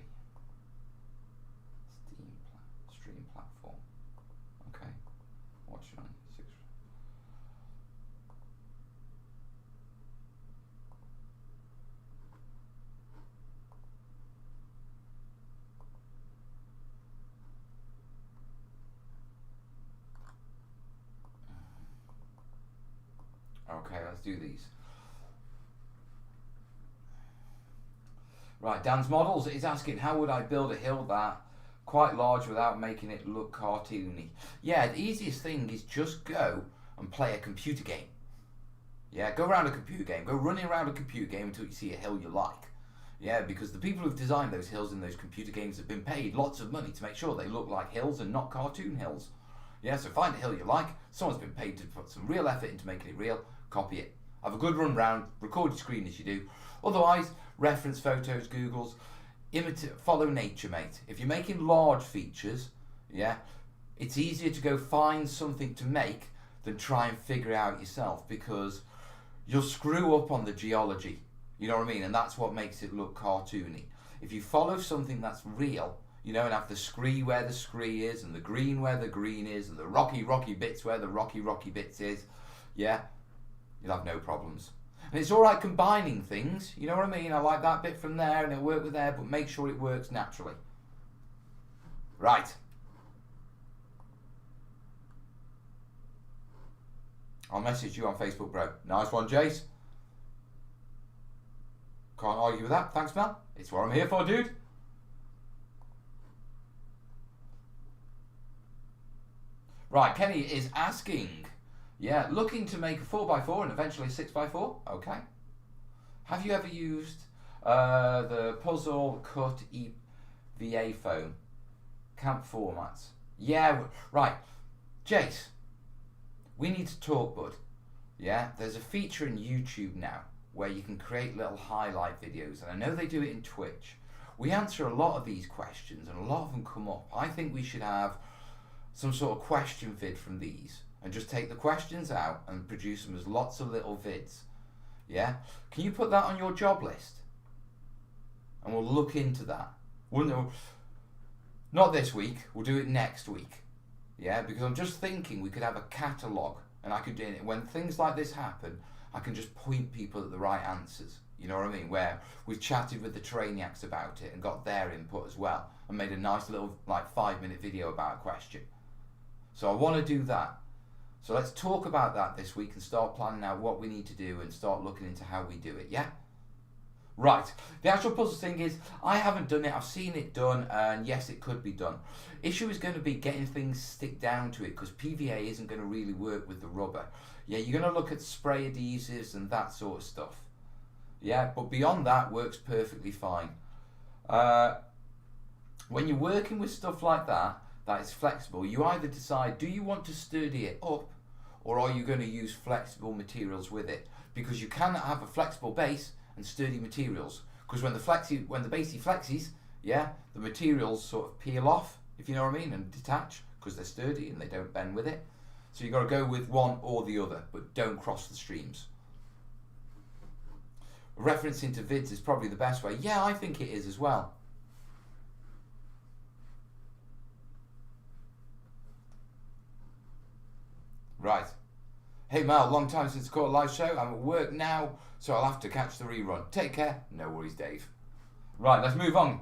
Stream platform. Okay. Watch on 6. Okay, let's do these. Right, Dan's Models is asking, how would I build a hill that quite large without making it look cartoony? Yeah, the easiest thing is just go and play a computer game. Yeah, go around a computer game. Go running around a computer game until you see a hill you like. Yeah, because the people who've designed those hills in those computer games have been paid lots of money to make sure they look like hills and not cartoon hills. Yeah, so find a hill you like. Someone's been paid to put some real effort into making it real. Copy it. Have a good run round. Record your screen as you do. Otherwise, reference photos, Googles, follow nature, mate. If you're making large features, yeah, it's easier to go find something to make than try and figure it out yourself, because you'll screw up on the geology, you know what I mean? And that's what makes it look cartoony. If you follow something that's real, you know, and have the scree where the scree is, and the green where the green is, and the rocky bits where the rocky bits is, yeah, you'll have no problems. And it's alright combining things, you know what I mean? I like that bit from there and it'll work with there, but make sure it works naturally. Right. I'll message you on Facebook, bro. Nice one, Jace. Can't argue with that. Thanks, man. It's what I'm here for, dude. Right, Kenny is asking, yeah, looking to make a 4x4 and eventually a 6x4. Okay. Have you ever used the Puzzle Cut EVA foam camp formats? Yeah, right. Jace, we need to talk, bud. Yeah, there's a feature in YouTube now where you can create little highlight videos, and I know they do it in Twitch. We answer a lot of these questions, and a lot of them come up. I think we should have some sort of question vid from these, and just take the questions out and produce them as lots of little vids. Yeah? Can you put that on your job list? And we'll look into that. Not this week, we'll do it next week. Yeah? Because I'm just thinking we could have a catalogue, and I could do it. When things like this happen, I can just point people at the right answers. You know what I mean? Where we've chatted with the terrainiacs about it and got their input as well, and made a nice little 5-minute video about a question. So I want to do that. So let's talk about that this week and start planning out what we need to do and start looking into how we do it, yeah? Right, the actual puzzle thing is, I haven't done it, I've seen it done, and yes, it could be done. Issue is going to be getting things stick down to it, because PVA isn't going to really work with the rubber. Yeah, you're going to look at spray adhesives and that sort of stuff. Yeah, but beyond that, works perfectly fine. When you're working with stuff like that is flexible, you either decide, do you want to sturdy it up, or are you going to use flexible materials with it? Because you cannot have a flexible base and sturdy materials, because when the basey flexes, yeah, the materials sort of peel off, if you know what I mean, and detach, because they're sturdy and they don't bend with it. So you've got to go with one or the other, but don't cross the streams. Referencing to vids is probably the best way. Yeah, I think it is as well. Right. Hey Mal, long time since I caught a live show. I'm at work now, so I'll have to catch the rerun. Take care. No worries, Dave. Right, let's move on.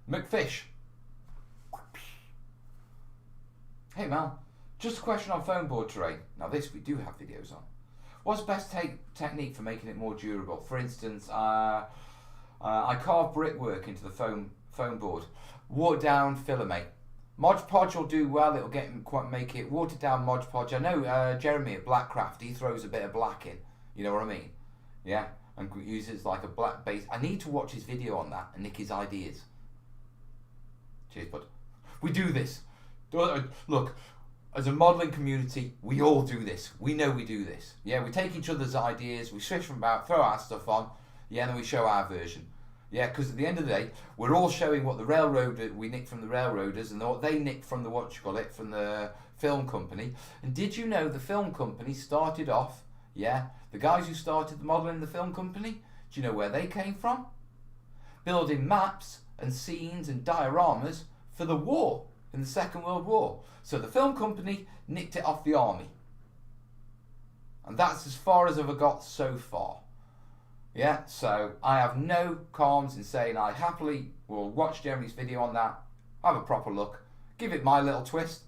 McFish. Hey Mal, just a question on foam board terrain. Now this we do have videos on. What's the best technique for making it more durable? For instance, I carve brickwork into the foam board. Watered down filler, mate. Mod Podge will do well. It'll make it watered down Mod Podge. I know Jeremy at Blackcraft, he throws a bit of black in. You know what I mean? Yeah, and uses like a black base. I need to watch his video on that and nick his ideas. Cheers, bud. We do this. Look, as a modelling community, we all do this. We know we do this. Yeah, we take each other's ideas, we switch them about, throw our stuff on, yeah, and then we show our version. Yeah, because at the end of the day, we're all showing what we nicked from the railroaders and what they nicked from from the film company. And did you know the film company started off, yeah, the guys who started the modelling the film company, do you know where they came from? Building maps and scenes and dioramas for the war, in the Second World War. So the film company nicked it off the army. And that's as far as I've got so far. Yeah, so I have no qualms in saying I happily will watch Jeremy's video on that, have a proper look, give it my little twist.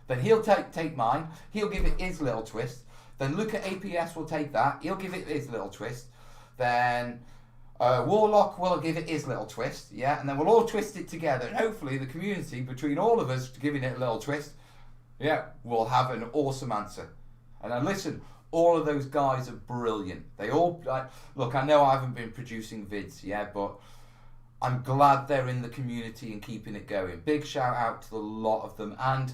Then he'll take mine, he'll give it his little twist. Then Luke at APS will take that, he'll give it his little twist. Then Warlock will give it his little twist, yeah, and then we'll all twist it together, and hopefully the community, between all of us giving it a little twist, yeah, we'll have an awesome answer. And now listen, all of those guys are brilliant. They all, look, I know I haven't been producing vids, yeah, but I'm glad they're in the community and keeping it going. Big shout out to the lot of them, and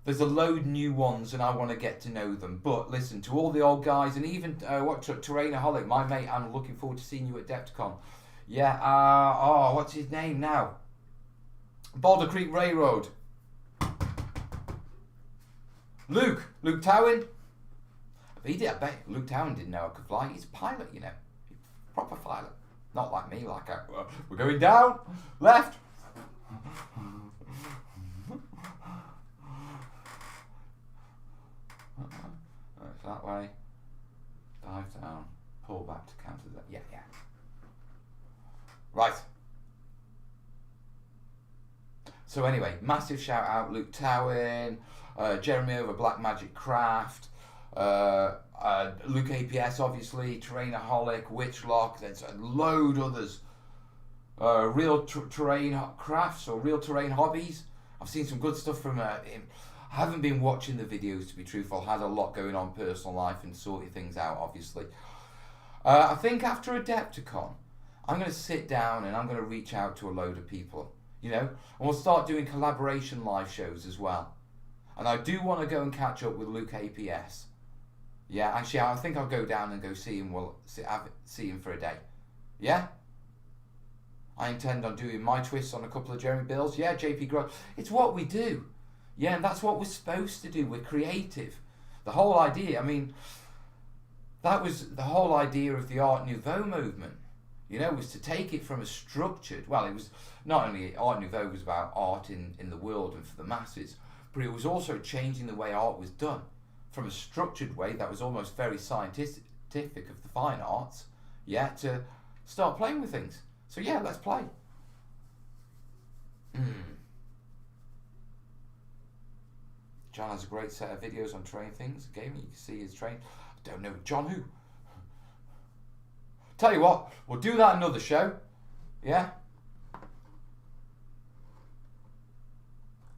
there's a load new ones and I want to get to know them. But listen, to all the old guys, and even Terrainaholic, my mate, I'm looking forward to seeing you at Depticon. Yeah, what's his name now? Boulder Creek Railroad. Luke Towen. I bet Luke Towen didn't know I could fly. He's a pilot, you know. Proper pilot. Not like me, we're going down, left. That way, dive down, pull back to counter that. Yeah. Right. So anyway, massive shout out Luke Towen, Jeremy over Black Magic Craft, Luke APS obviously, Terrainaholic, Witchlock, there's a load others. Real Terrain Crafts or Real Terrain Hobbies. I've seen some good stuff from him. I haven't been watching the videos, to be truthful. Had a lot going on personal life and sorting things out, obviously. I think after Adepticon, I'm going to sit down and I'm going to reach out to a load of people, you know, and we'll start doing collaboration live shows as well. And I do want to go and catch up with Luke APS. Yeah, actually, I think I'll go down and go see him. Well, see him for a day. Yeah. I intend on doing my twists on a couple of Jeremy Bills. Yeah, JP Grow. It's what we do. Yeah, and that's what we're supposed to do. We're creative. The whole idea, I mean, that was the whole idea of the Art Nouveau movement. You know, was to take it from a structured, well, it was not only Art Nouveau was about art in the world and for the masses, but it was also changing the way art was done from a structured way that was almost very scientific of the fine arts, yeah, to start playing with things. So yeah, let's play. John has a great set of videos on train things. Gaming, you can see his train. I don't know, John who? Tell you what, we'll do that another show. Yeah?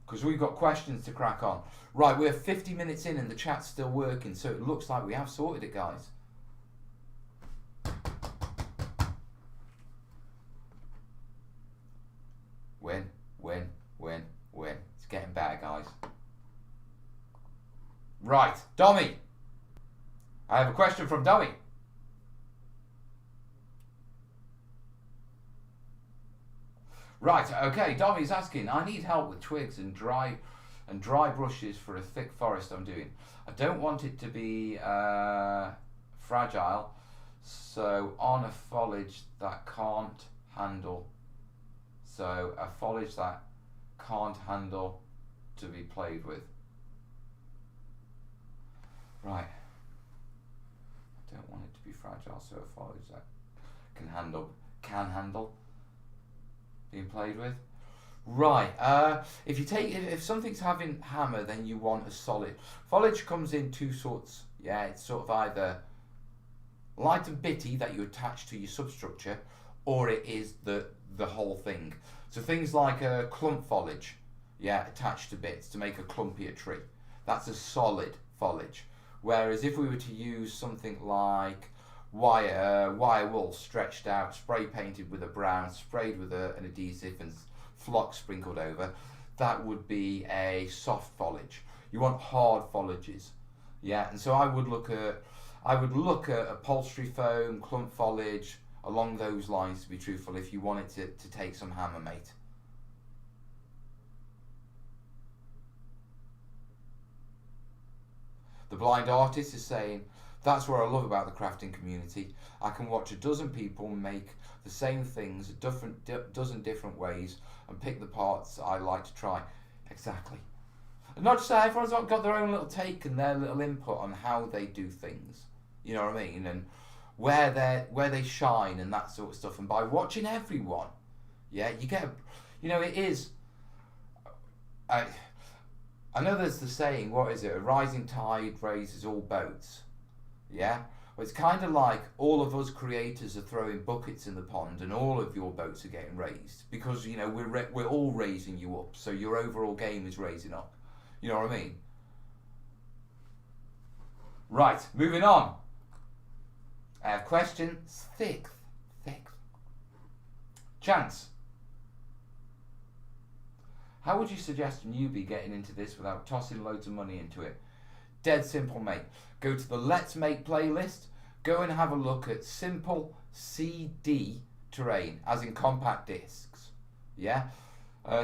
Because we've got questions to crack on. Right, we're 50 minutes in and the chat's still working, so it looks like we have sorted it, guys. Win, win, win, win. It's getting better, guys. Right, Dommy. I have a question from Dommy. Right, okay, Dommy's asking, I need help with twigs and dry brushes for a thick forest I'm doing. I don't want it to be fragile, so on a foliage that can't handle. So a foliage that can't handle to be played with. Right. I don't want it to be fragile, so a foliage that can handle being played with. Right. If something's having hammer, then you want a solid. Foliage comes in two sorts. Yeah, it's sort of either light and bitty that you attach to your substructure, or it is the whole thing. So things like a clump foliage, yeah, attached to bits to make a clumpier tree. That's a solid foliage. Whereas if we were to use something like wire wool stretched out, spray painted with a brown, sprayed with an adhesive and flock sprinkled over, that would be a soft foliage. You want hard foliages, yeah. And so I would look at upholstery foam, clump foliage, along those lines, to be truthful, if you want it to take some hammer, mate. The blind artist is saying, that's what I love about the crafting community. I can watch a dozen people make the same things a dozen different ways and pick the parts I like to try. Exactly. And not to say everyone's got their own little take and their little input on how they do things. You know what I mean? And where they shine and that sort of stuff. And by watching everyone, yeah, you get, it is. I know there's the saying, what is it? A rising tide raises all boats. Yeah? Well, it's kind of like all of us creators are throwing buckets in the pond and all of your boats are getting raised. Because, we're all raising you up. So your overall game is raising up. You know what I mean? Right, moving on. Question sixth. Chance. How would you suggest a newbie getting into this without tossing loads of money into it? Dead simple, mate. Go to the Let's Make playlist. Go and have a look at simple CD terrain, as in compact discs. Yeah?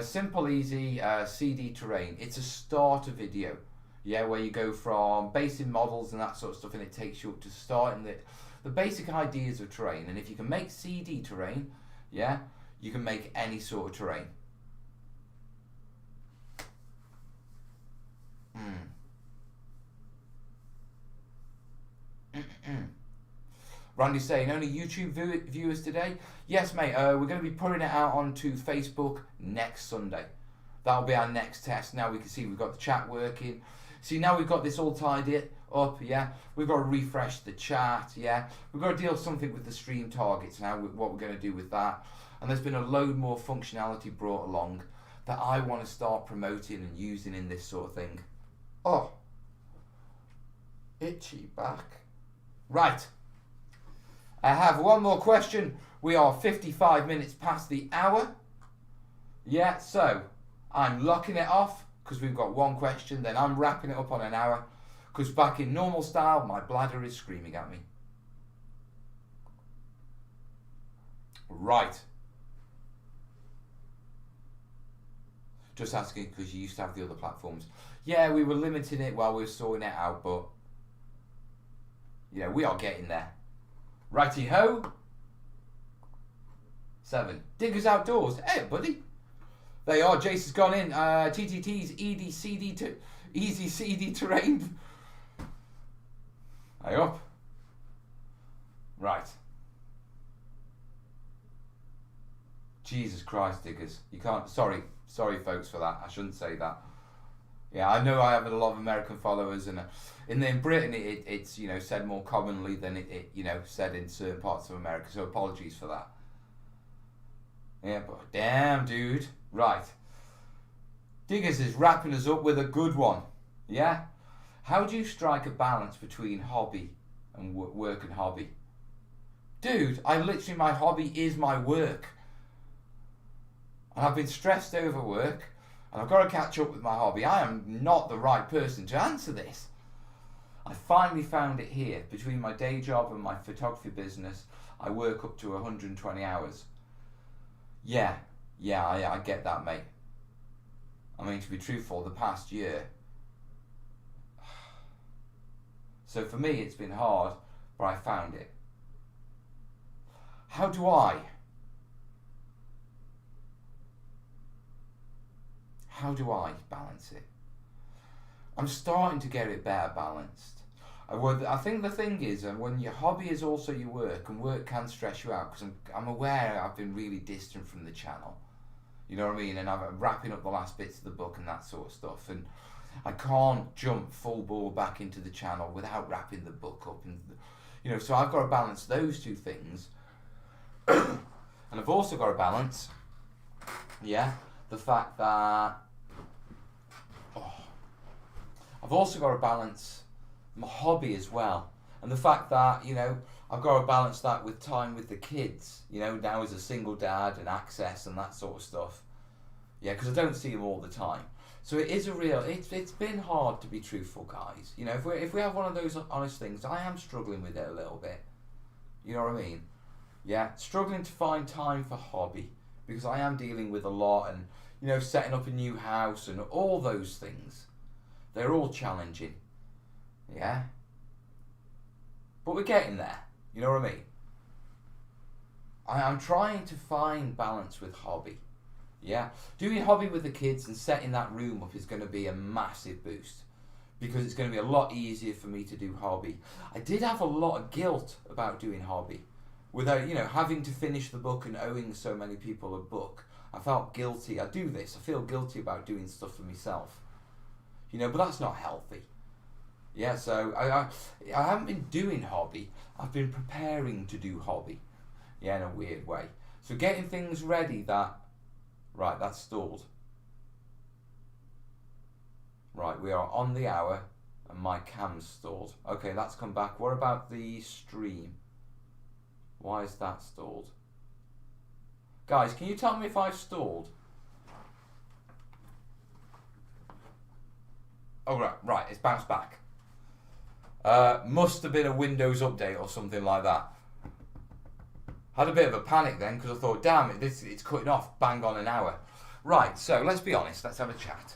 Simple, easy CD terrain. It's a starter video. Yeah, where you go from basic models and that sort of stuff, and it takes you up to starting the basic ideas of terrain. And if you can make CD terrain, yeah, you can make any sort of terrain. Randy's saying, only YouTube viewers today? Yes, mate, we're going to be putting it out onto Facebook next Sunday. That'll be our next test. Now we can see we've got the chat working. See, now we've got this all tied up, yeah? We've got to refresh the chat, yeah? We've got to deal something with the stream targets now, what we're going to do with that. And there's been a load more functionality brought along that I want to start promoting and using in this sort of thing. Oh. Itchy back. Right. I have one more question. We are 55 minutes past the hour. Yeah, so I'm locking it off because we've got one question. Then I'm wrapping it up on an hour Because back in normal style, my bladder is screaming at me. Right. Just asking because you used to have the other platforms. Yeah, we were limiting it while we were sorting it out, but we are getting there. Righty ho. 7. Diggers Outdoors. Hey, buddy. There you are. Jace has gone in. TTT's Easy CD Terrain. Hey up. Right. Jesus Christ, Diggers. You can't... Sorry, folks, for that. I shouldn't say that. Yeah, I know I have a lot of American followers, and in Britain it's said more commonly than it said in certain parts of America. So apologies for that. Yeah, but damn, dude. Right. Diggers is wrapping us up with a good one. Yeah? How do you strike a balance between hobby and work and hobby? Dude, my hobby is my work. And I've been stressed over work, and I've got to catch up with my hobby. I am not the right person to answer this. I finally found it here. Between my day job and my photography business, I work up to 120 hours. Yeah, I get that, mate. I mean, to be truthful, the past year. So for me, it's been hard, but I found it. How do I balance it? I'm starting to get it better balanced. I think the thing is, when your hobby is also your work, and work can stress you out, because I'm aware I've been really distant from the channel. You know what I mean? And I'm wrapping up the last bits of the book and that sort of stuff. And I can't jump full ball back into the channel without wrapping the book up. And so I've got to balance those two things. And I've also got to balance, the fact that... I've also got to balance my hobby as well. And the fact that, I've got to balance that with time with the kids, now as a single dad and access and that sort of stuff. Yeah, because I don't see them all the time. So it is it's been hard, to be truthful, guys. If we have one of those honest things, I am struggling with it a little bit. You know what I mean? Yeah, struggling to find time for hobby, because I am dealing with a lot, and, setting up a new house and all those things. They're all challenging. Yeah? But we're getting there. You know what I mean? I'm trying to find balance with hobby. Yeah? Doing hobby with the kids and setting that room up is going to be a massive boost, because it's going to be a lot easier for me to do hobby. I did have a lot of guilt about doing hobby. Without, having to finish the book and owing so many people a book. I felt guilty. I feel guilty about doing stuff for myself. But that's not healthy. Yeah, so I haven't been doing hobby. I've been preparing to do hobby. Yeah, in a weird way. So getting things ready that... Right, that's stalled. Right, we are on the hour and my cam's stalled. Okay, that's come back. What about the stream? Why is that stalled? Guys, can you tell me if I've stalled? Oh, right, it's bounced back. Must have been a Windows update or something like that. Had a bit of a panic then, because I thought, damn it, it's cutting off bang on an hour. Right, so let's be honest, let's have a chat.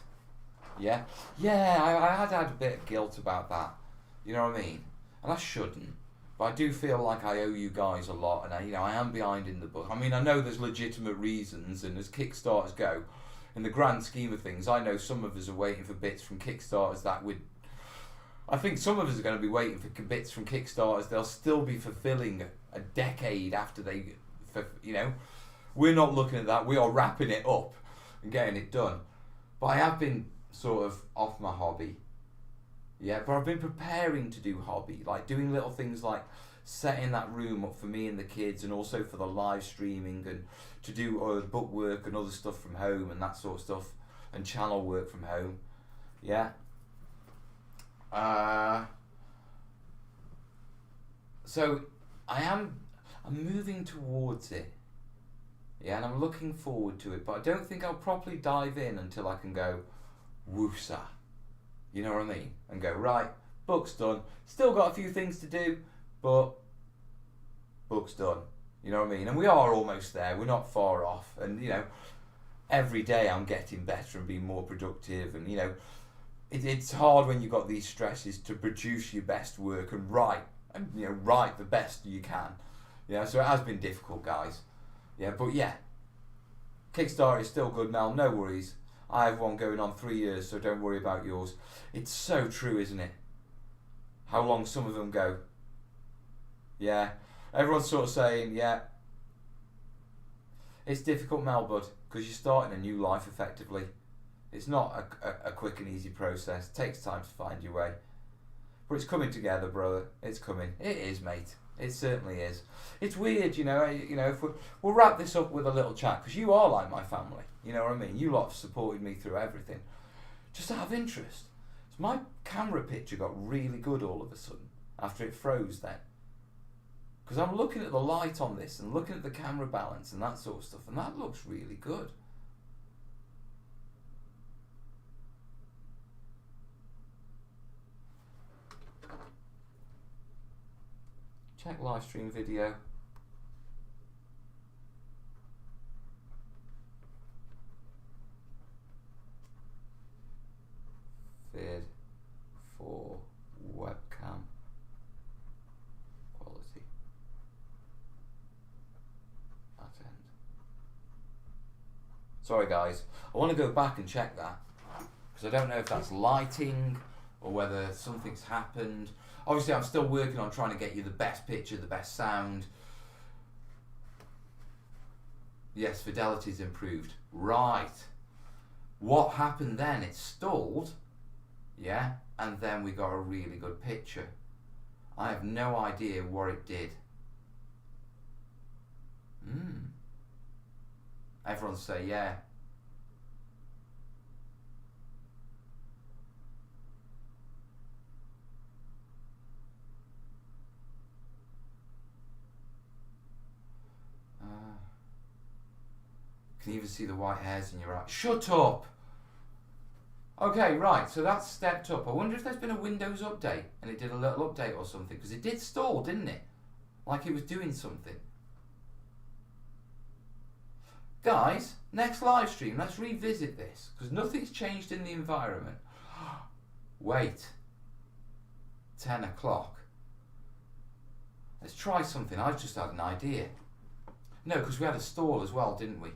Yeah? Yeah, I had a bit of guilt about that. You know what I mean? And I shouldn't. But I do feel like I owe you guys a lot, and I am behind in the book. I mean, I know there's legitimate reasons, and as Kickstarters go, in the grand scheme of things, I know some of us are waiting for bits from Kickstarters that would... I think some of us are going to be waiting for bits from Kickstarters. They'll still be fulfilling a decade after they... We're not looking at that. We are wrapping it up and getting it done. But I have been sort of off my hobby. Yeah, but I've been preparing to do hobby. Like doing little things like setting that room up for me and the kids, and also for the live streaming, and to do book work and other stuff from home and that sort of stuff, and channel work from home. Yeah. So I'm moving towards it. Yeah, and I'm looking forward to it, but I don't think I'll properly dive in until I can go, woosa. You know what I mean? And go, right, book's done. Still got a few things to do, but book's done. You know what I mean? And we are almost there. We're not far off. And, you know, every day I'm getting better and being more productive. And, you know, it's hard when you've got these stresses to produce your best work and write the best you can. Yeah, so it has been difficult, guys. Yeah, but yeah, Kickstarter is still good, Mel. No worries. I have one going on 3 years, so don't worry about yours. It's so true, isn't it? How long some of them go. Yeah, everyone's sort of saying, yeah, it's difficult, Mel, bud, because you're starting a new life effectively. It's not a quick and easy process. It takes time to find your way. But it's coming together, brother. It's coming. It is, mate. It certainly is. It's weird, you know. If we'll wrap this up with a little chat, because you are like my family. You know what I mean? You lot have supported me through everything. Just out of interest, so my camera picture got really good all of a sudden after it froze then. Because I'm looking at the light on this and looking at the camera balance and that sort of stuff, and that looks really good. Check live stream video. Vid for webcam quality at end. Sorry guys, I want to go back and check that because I don't know if that's lighting or whether something's happened. Obviously I'm still working on trying to get you the best picture, the best sound. Yes, fidelity's improved. Right. What happened then? It stalled. Yeah, and then we got a really good picture. I have no idea what it did. Everyone say yeah. Can you even see the white hairs in your eye? Shut up! Okay, right, so that's stepped up. I wonder if there's been a Windows update and it did a little update or something, because it did stall, didn't it? Like it was doing something. Guys, next live stream, let's revisit this, because nothing's changed in the environment. Wait. 10 o'clock. Let's try something. I've just had an idea. No, because we had a stall as well, didn't we?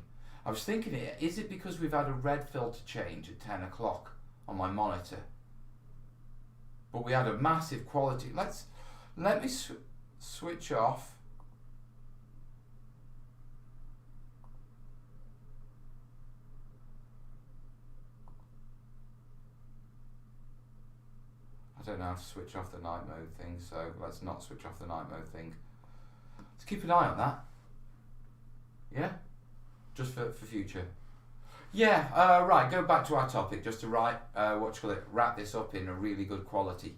I was thinking, is it because we've had a red filter change at 10 o'clock on my monitor? But we had a massive quality. Let me switch off. I don't know how to switch off the night mode thing, so let's not switch off the night mode thing. Let's keep an eye on that. Yeah? Just for future. Yeah, right, go back to our topic just to wrap this up in a really good quality.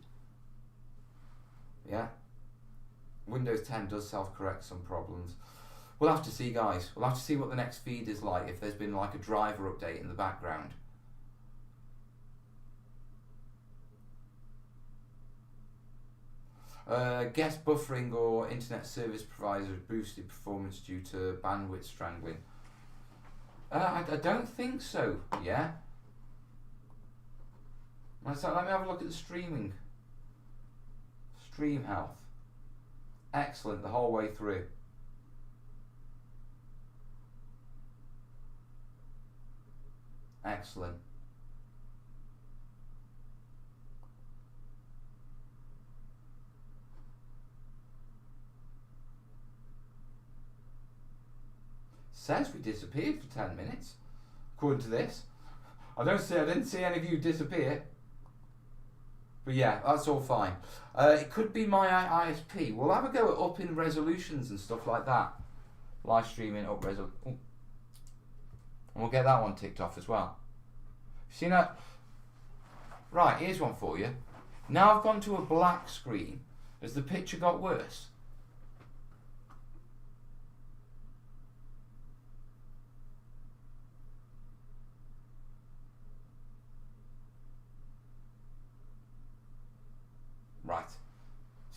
Yeah? Windows 10 does self-correct some problems. We'll have to see, guys. We'll have to see what the next feed is like, if there's been like a driver update in the background. Guest buffering or internet service providers boosted performance due to bandwidth strangling. I don't think so, yeah? Let me have a look at the streaming. Stream health. Excellent, the whole way through. Excellent. Says we disappeared for 10 minutes, according to this. I didn't see any of you disappear. But yeah, that's all fine. It could be my ISP. We'll have a go at upping resolutions and stuff like that. Live streaming up resolution. And we'll get that one ticked off as well. Seen that? Right, here's one for you. Now I've gone to a black screen. Has the picture got worse?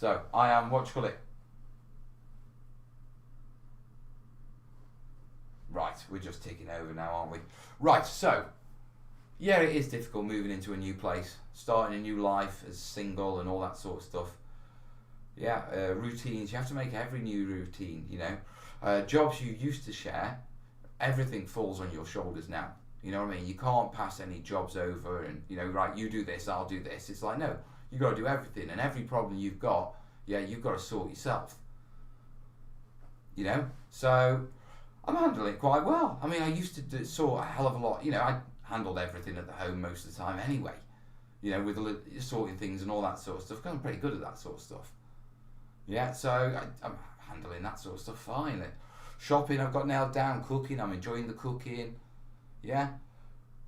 So I am, what do you call it? Right, we're just ticking over now, aren't we? Right, so yeah, it is difficult moving into a new place, starting a new life as single and all that sort of stuff. Yeah, routines, you have to make every new routine, you know. Jobs you used to share, everything falls on your shoulders now. You know what I mean? You can't pass any jobs over and, you know, right, you do this, I'll do this. It's like, no, you got to do everything, and every problem you've got, yeah, you've got to sort yourself. You know? So I'm handling it quite well. I mean, I used to sort a hell of a lot. You know, I handled everything at the home most of the time anyway. You know, with sorting things and all that sort of stuff. 'Cause I'm pretty good at that sort of stuff. Yeah, so I'm handling that sort of stuff fine. Shopping, I've got nailed down. Cooking, I'm enjoying the cooking. Yeah.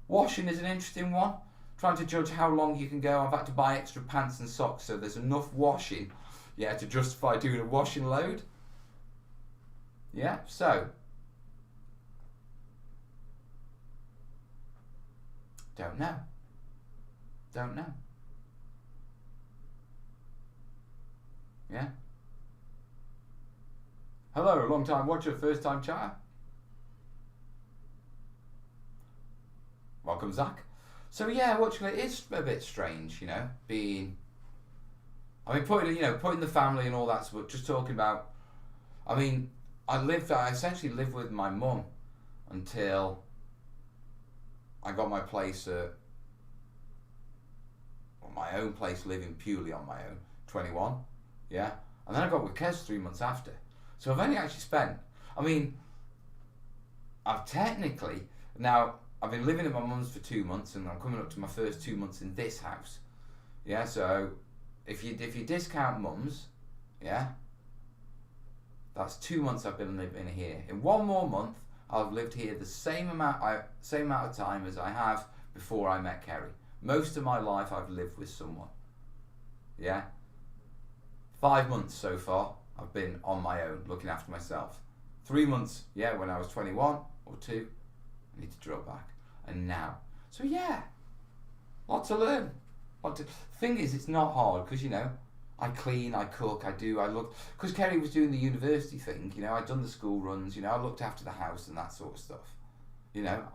Washing is an interesting one. Trying to judge how long you can go. I've had to buy extra pants and socks so there's enough washing, yeah, to justify doing a washing load. Yeah, so don't know. Yeah. Hello, long time watcher, first time chatter. Welcome, Zach. So yeah, it is a bit strange, you know, putting the family and all that stuff, just talking about, I mean, I essentially lived with my mum until I got my place my own place, living purely on my own, 21, yeah, and then I got with Kez 3 months after. So I've only actually spent, I mean, I've been living at my mum's for 2 months, and I'm coming up to my first 2 months in this house. Yeah, so if you discount mum's, yeah, that's 2 months I've been living here. In 1 more month, I've lived here the same amount of time as I have before I met Kerry. Most of my life I've lived with someone. Yeah. 5 months so far I've been on my own, looking after myself. 3 months, yeah, when I was 21 or 2. I need to drill back. And now. So yeah, lot to learn. Thing is, it's not hard because, you know, I clean, I cook, I look. Because Kerry was doing the university thing, you know, I'd done the school runs, you know, I looked after the house and that sort of stuff, you know.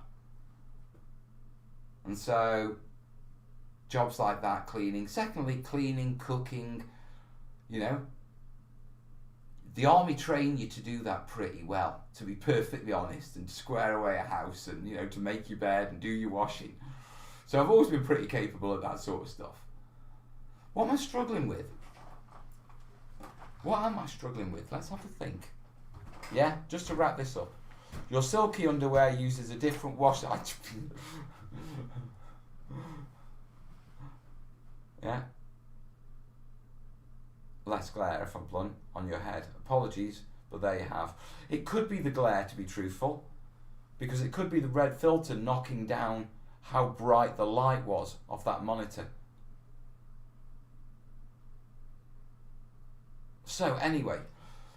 And so, jobs like that, cleaning. Secondly, cleaning, cooking, you know. The army train you to do that pretty well, to be perfectly honest, and square away a house and, you know, to make your bed and do your washing. So I've always been pretty capable of that sort of stuff. What am I struggling with? Let's have a think. Yeah, just to wrap this up. Your silky underwear uses a different wash. Yeah. Less glare, if I'm blunt, on your head. Apologies, but there you have. It could be the glare, to be truthful, because it could be the red filter knocking down how bright the light was off that monitor. So anyway,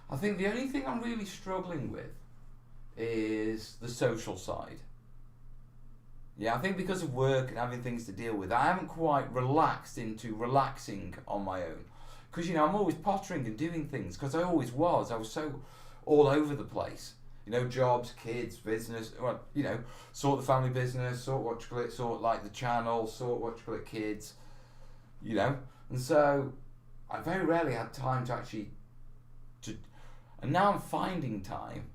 I think the only thing I'm really struggling with is the social side. Yeah, I think because of work and having things to deal with, I haven't quite relaxed into relaxing on my own. Because, you know, I'm always pottering and doing things, because I always was. I was so all over the place. You know, jobs, kids, business, well, you know, sort the family business, sort like the channel, sort kids, you know. And so I very rarely had time to actually, and now I'm finding time.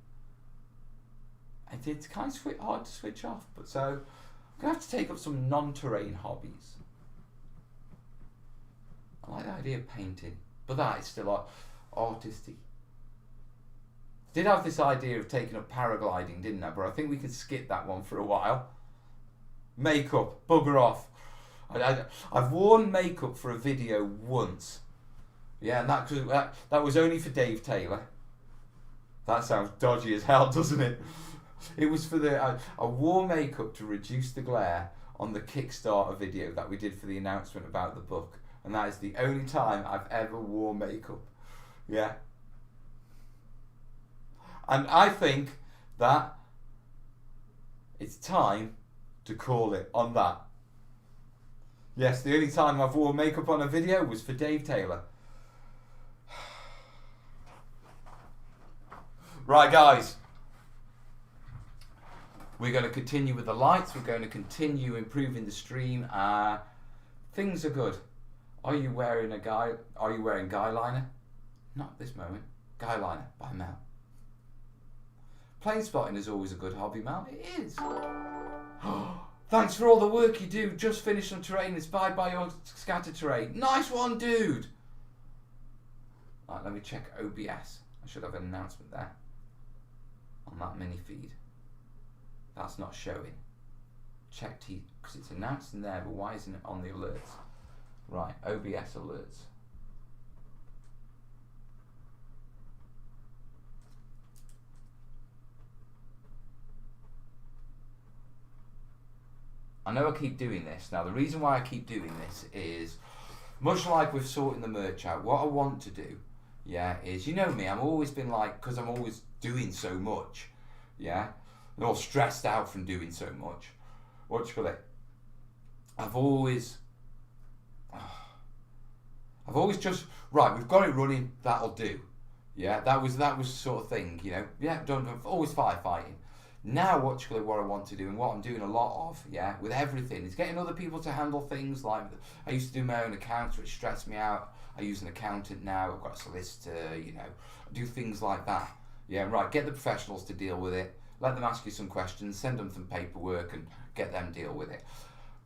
It's kind of hard to switch off, but so I'm going to have to take up some non-terrain hobbies. I like the idea of painting, but that is still artistic. Did have this idea of taking up paragliding, didn't I? But I think we could skip that one for a while. Makeup, bugger off. I've worn makeup for a video once. Yeah, and that was only for Dave Taylor. That sounds dodgy as hell, doesn't it? It was for I wore makeup to reduce the glare on the Kickstarter video that we did for the announcement about the book. And that is the only time I've ever worn makeup. Yeah. And I think that it's time to call it on that. Yes, the only time I've worn makeup on a video was for Dave Taylor. Right, guys. We're going to continue with the lights. We're going to continue improving the stream. Things are good. Are you wearing guy liner? Not at this moment. Guy liner by Mel. Plane spotting is always a good hobby, Mel. It is. Thanks for all the work you do. Just finished some terrain inspired by your scatter terrain. Nice one, dude. Right, let me check OBS. I should have an announcement there on that mini feed. That's not showing. Check T, because it's announced in there, but why isn't it on the alerts? Right, OBS alerts. I know I keep doing this. Now, the reason why I keep doing this is, much like with sorting the merch out, what I want to do, yeah, is, you know me, I've always been like, because I'm always doing so much, yeah, and all stressed out from doing so much. What do you call it? I've always just, right, we've got it running, that'll do. Yeah, that was the sort of thing, you know. Yeah, I've always firefighting. Now, what I want to do, and what I'm doing a lot of, yeah, with everything, is getting other people to handle things. Like, I used to do my own accounts, which stressed me out. I use an accountant now. I've got a solicitor, you know. I do things like that. Yeah, right. Get the professionals to deal with it. Let them ask you some questions. Send them some paperwork and get them deal with it.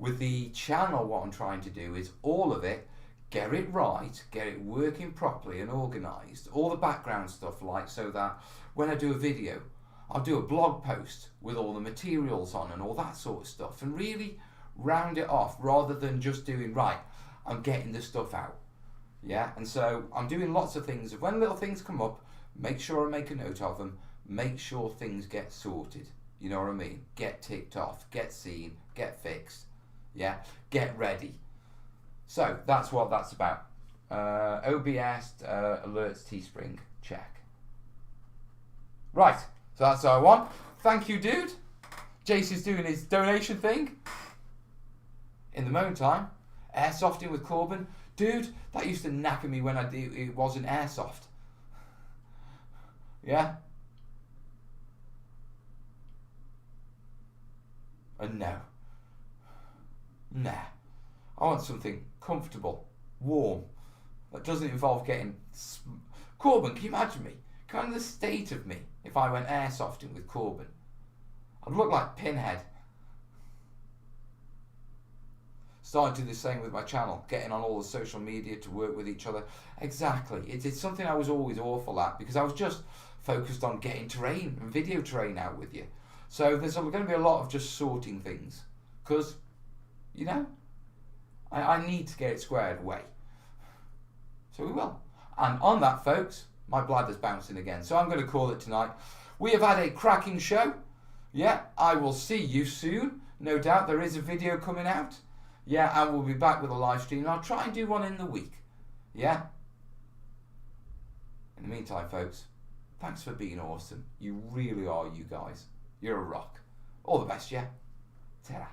With the channel, what I'm trying to do is all of it, get it right, get it working properly and organised. All the background stuff, like, so that when I do a video, I'll do a blog post with all the materials on and all that sort of stuff, and really round it off rather than just doing, right, I'm getting the stuff out. Yeah, and so I'm doing lots of things. When little things come up, make sure I make a note of them, make sure things get sorted. You know what I mean? Get ticked off, get seen, get fixed. Yeah, get ready. So that's what that's about. OBS, alerts, Teespring, check. Right. So that's all I want. Thank you, dude. Jason's doing his donation thing. In the meantime, airsofting with Corbin. Dude, that used to knacker me when it wasn't airsoft. Yeah? And no. Nah. I want something comfortable, warm, that doesn't involve getting... Corbin, can you imagine me? Kind of the state of me if I went airsofting with Corbin. I'd look like Pinhead. Starting to do the same with my channel, getting on all the social media to work with each other. Exactly. It's something I was always awful at, because I was just focused on getting terrain and video terrain out with you. So there's going to be a lot of just sorting things, because, you know, I need to get it squared away. So we will. And on that, folks, my bladder's bouncing again, so I'm going to call it tonight. We have had a cracking show. Yeah, I will see you soon. No doubt there is a video coming out. Yeah, and we'll be back with a live stream. And I'll try and do one in the week. Yeah? In the meantime, folks, thanks for being awesome. You really are, you guys. You're a rock. All the best, yeah? Ta-ra.